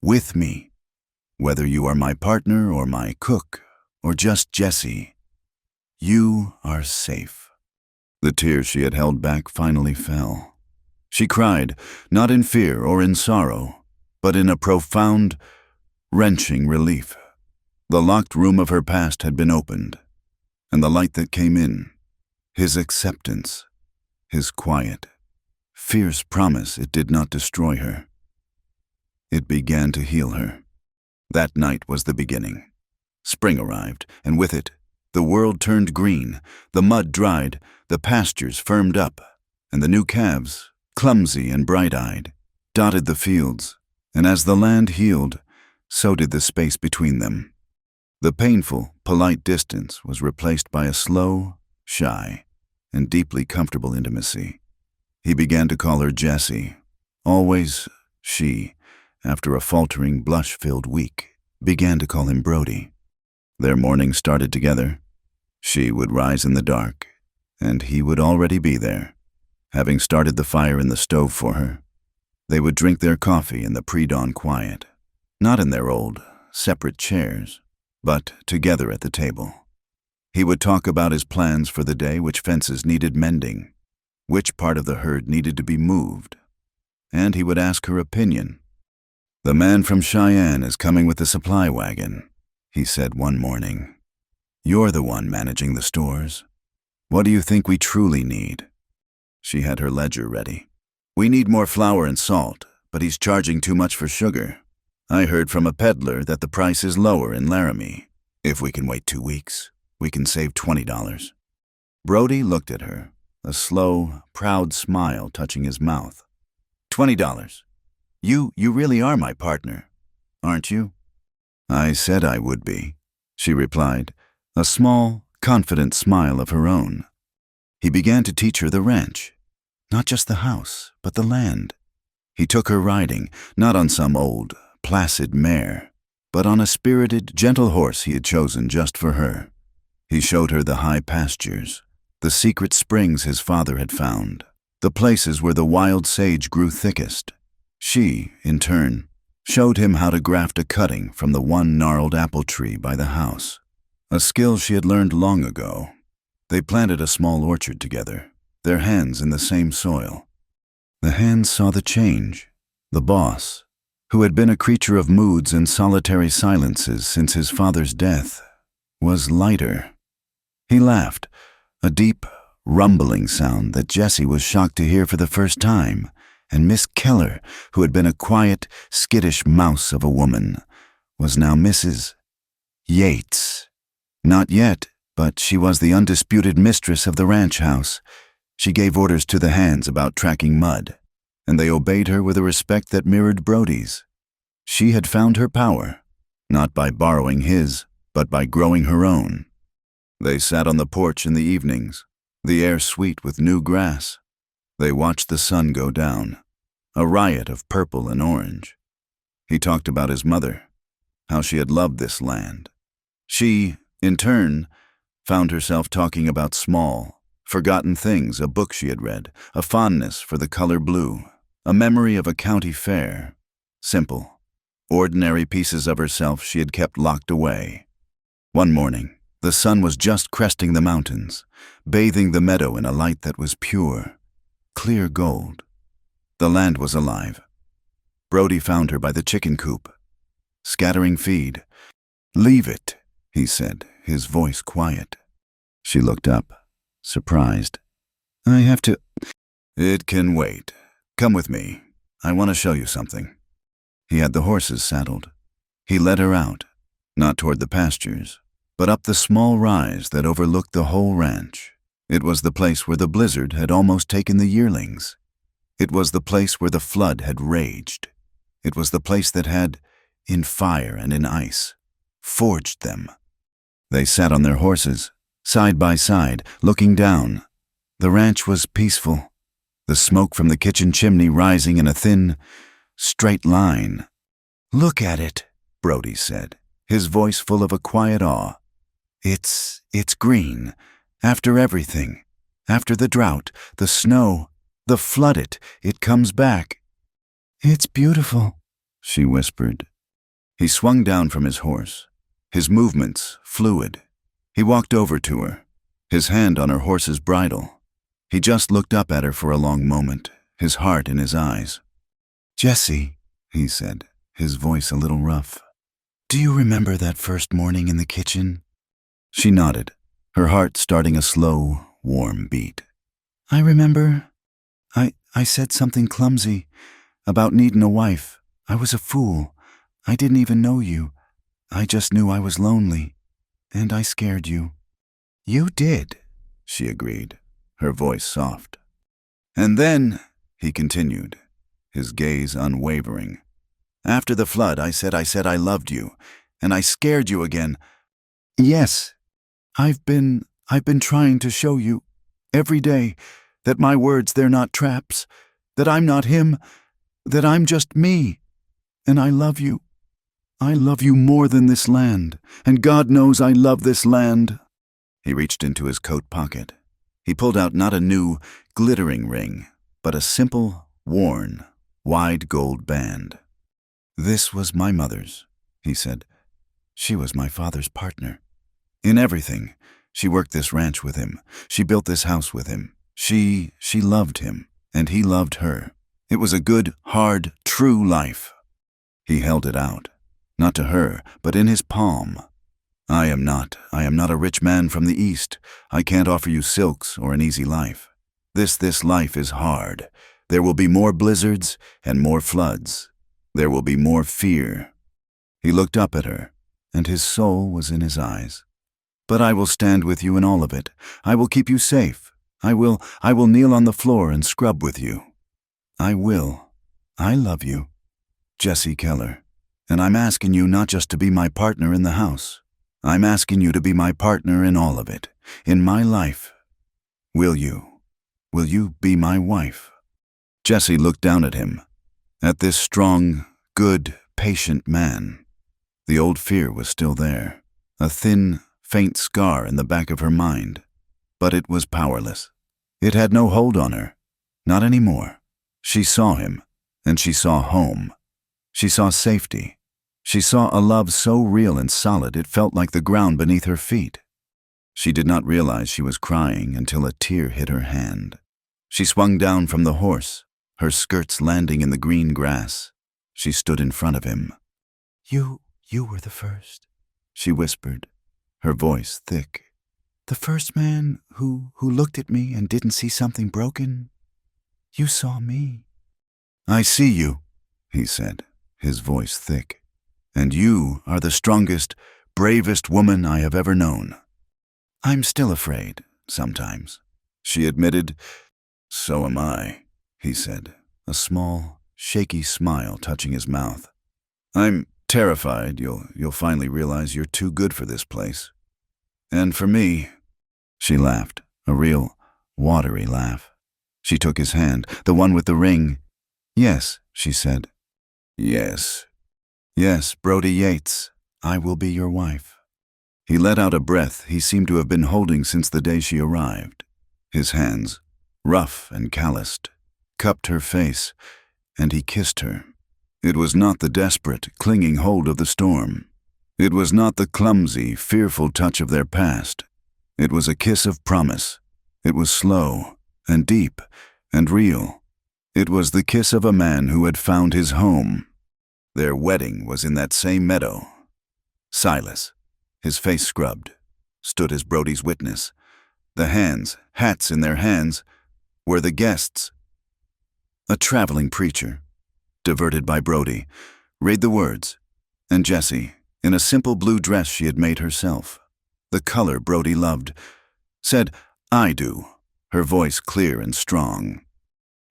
with me. Whether you are my partner or my cook, or just Jesse, you are safe." The tears she had held back finally fell. She cried, not in fear or in sorrow, but in a profound, wrenching relief. The locked room of her past had been opened, and the light that came in, his acceptance, his quiet, fierce promise it did not destroy her. It began to heal her. That night was the beginning. Spring arrived, and with it, the world turned green, the mud dried, the pastures firmed up, and the new calves, clumsy and bright-eyed, dotted the fields, and as the land healed, so did the space between them. The painful, polite distance was replaced by a slow, shy, and deeply comfortable intimacy. He began to call her Jessie. Always she, after a faltering, blush-filled week, began to call him Brody. Their mornings started together. She would rise in the dark, and he would already be there, having started the fire in the stove for her. They would drink their coffee in the pre-dawn quiet, not in their old, separate chairs, but together at the table. He would talk about his plans for the day, which fences needed mending, which part of the herd needed to be moved, and he would ask her opinion. "The man from Cheyenne is coming with the supply wagon," he said one morning. "You're the one managing the stores. What do you think we truly need?" She had her ledger ready. "We need more flour and salt, but he's charging too much for sugar. I heard from a peddler that the price is lower in Laramie. If we can wait 2 weeks, we can save $20. Brody looked at her, a slow, proud smile touching his mouth. $20. You really are my partner, aren't you?" "I said I would be," she replied, a small, confident smile of her own. He began to teach her the ranch, not just the house, but the land. He took her riding, not on some old, placid mare, but on a spirited, gentle horse he had chosen just for her. He showed her the high pastures, the secret springs his father had found, the places where the wild sage grew thickest. She, in turn, showed him how to graft a cutting from the one gnarled apple tree by the house, a skill she had learned long ago. They planted a small orchard together, their hands in the same soil. The hands saw the change. The boss, who had been a creature of moods and solitary silences since his father's death, was lighter. He laughed, a deep, rumbling sound that Jessie was shocked to hear for the first time, and Miss Keller, who had been a quiet, skittish mouse of a woman, was now Mrs. Yates. Not yet, but she was the undisputed mistress of the ranch house. She gave orders to the hands about tracking mud, and they obeyed her with a respect that mirrored Brody's. She had found her power, not by borrowing his, but by growing her own. They sat on the porch in the evenings, the air sweet with new grass. They watched the sun go down, a riot of purple and orange. He talked about his mother, how she had loved this land. She, in turn, found herself talking about small, forgotten things, a book she had read, a fondness for the color blue, a memory of a county fair. Simple, ordinary pieces of herself she had kept locked away, One morning, the sun was just cresting the mountains, bathing the meadow in a light that was pure, clear gold. The land was alive. Brody found her by the chicken coop, scattering feed. "Leave it," he said, his voice quiet. She looked up, surprised. "I have to—" "It can wait. Come with me. I want to show you something." He had the horses saddled. He led her out, not toward the pastures, but up the small rise that overlooked the whole ranch. It was the place where the blizzard had almost taken the yearlings. It was the place where the flood had raged. It was the place that had, in fire and in ice, forged them. They sat on their horses, side by side, looking down. The ranch was peaceful, the smoke from the kitchen chimney rising in a thin, straight line. "Look at it," Brody said, his voice full of a quiet awe. It's green, after everything, after the drought, the snow, the flood it comes back." "It's beautiful," she whispered. He swung down from his horse, his movements fluid. He walked over to her, his hand on her horse's bridle. He just looked up at her for a long moment, his heart in his eyes. "Jessie," he said, his voice a little rough, "do you remember that first morning in the kitchen?" She nodded, her heart starting a slow, warm beat. "I remember. I said something clumsy about needing a wife. I was a fool. I didn't even know you. I just knew I was lonely, and I scared you." "You did," she agreed, her voice soft. "And then," he continued, his gaze unwavering, "after the flood, I said I loved you, and I scared you again. Yes, I've been trying to show you, every day, that my words, they're not traps, that I'm not him, that I'm just me, and I love you. I love you more than this land, and God knows I love this land." He reached into his coat pocket. He pulled out not a new, glittering ring, but a simple, worn, wide gold band. "This was my mother's," he said. "She was my father's partner. In everything, she worked this ranch with him. She built this house with him. She loved him, and he loved her. It was a good, hard, true life." He held it out, not to her, but in his palm. I am not a rich man from the East. I can't offer you silks or an easy life. This life is hard. There will be more blizzards and more floods. There will be more fear." He looked up at her, and his soul was in his eyes. "But I will stand with you in all of it. I will keep you safe. I will kneel on the floor and scrub with you. I will. I love you, Jessie Keller, and I'm asking you not just to be my partner in the house. I'm asking you to be my partner in all of it, in my life. Will you be my wife?" Jessie looked down at him, at this strong, good, patient man. The old fear was still there, a thin, faint scar in the back of her mind, but it was powerless. It had no hold on her, not anymore. She saw him, and she saw home. She saw safety. She saw a love so real and solid it felt like the ground beneath her feet. She did not realize she was crying until a tear hit her hand. She swung down from the horse, her skirts landing in the green grass. She stood in front of him. You were the first," she whispered, her voice thick. "The first man who looked at me and didn't see something broken. You saw me." "I see you," he said, his voice thick. "And you are the strongest, bravest woman I have ever known." "I'm still afraid, sometimes," she admitted. "So am I," he said, a small, shaky smile touching his mouth. "I'm terrified you'll finally realize you're too good for this place. And for me," she laughed, a real, watery laugh. She took his hand, the one with the ring. "Yes," she said. "Yes. Yes, Brody Yates, I will be your wife." He let out a breath he seemed to have been holding since the day she arrived. His hands, rough and calloused, cupped her face, and he kissed her. It was not the desperate, clinging hold of the storm. It was not the clumsy, fearful touch of their past. It was a kiss of promise. It was slow and deep and real. It was the kiss of a man who had found his home. Their wedding was in that same meadow. Silas, his face scrubbed, stood as Brody's witness. The hands, hats in their hands, were the guests. A traveling preacher, diverted by Brody, read the words, and Jessie, in a simple blue dress she had made herself, the color Brody loved, said, "I do," her voice clear and strong.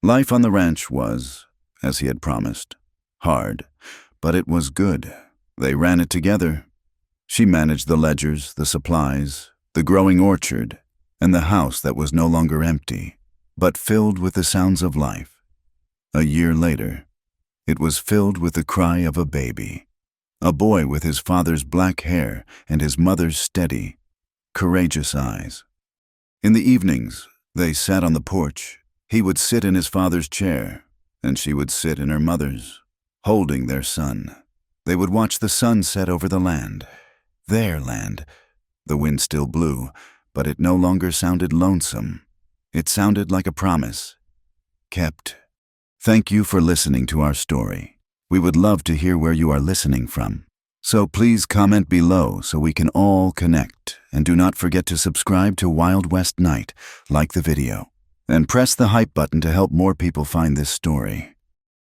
Life on the ranch was, as he had promised, hard, but it was good. They ran it together. She managed the ledgers, the supplies, the growing orchard, and the house that was no longer empty, but filled with the sounds of life. A year later, it was filled with the cry of a baby, a boy with his father's black hair and his mother's steady, courageous eyes. In the evenings, they sat on the porch. He would sit in his father's chair, and she would sit in her mother's, holding their son. They would watch the sun set over the land, their land. The wind still blew, but it no longer sounded lonesome. It sounded like a promise, kept. Thank you for listening to our story. We would love to hear where you are listening from. So please comment below so we can all connect. And do not forget to subscribe to Wild West Night, like the video, and press the hype button to help more people find this story.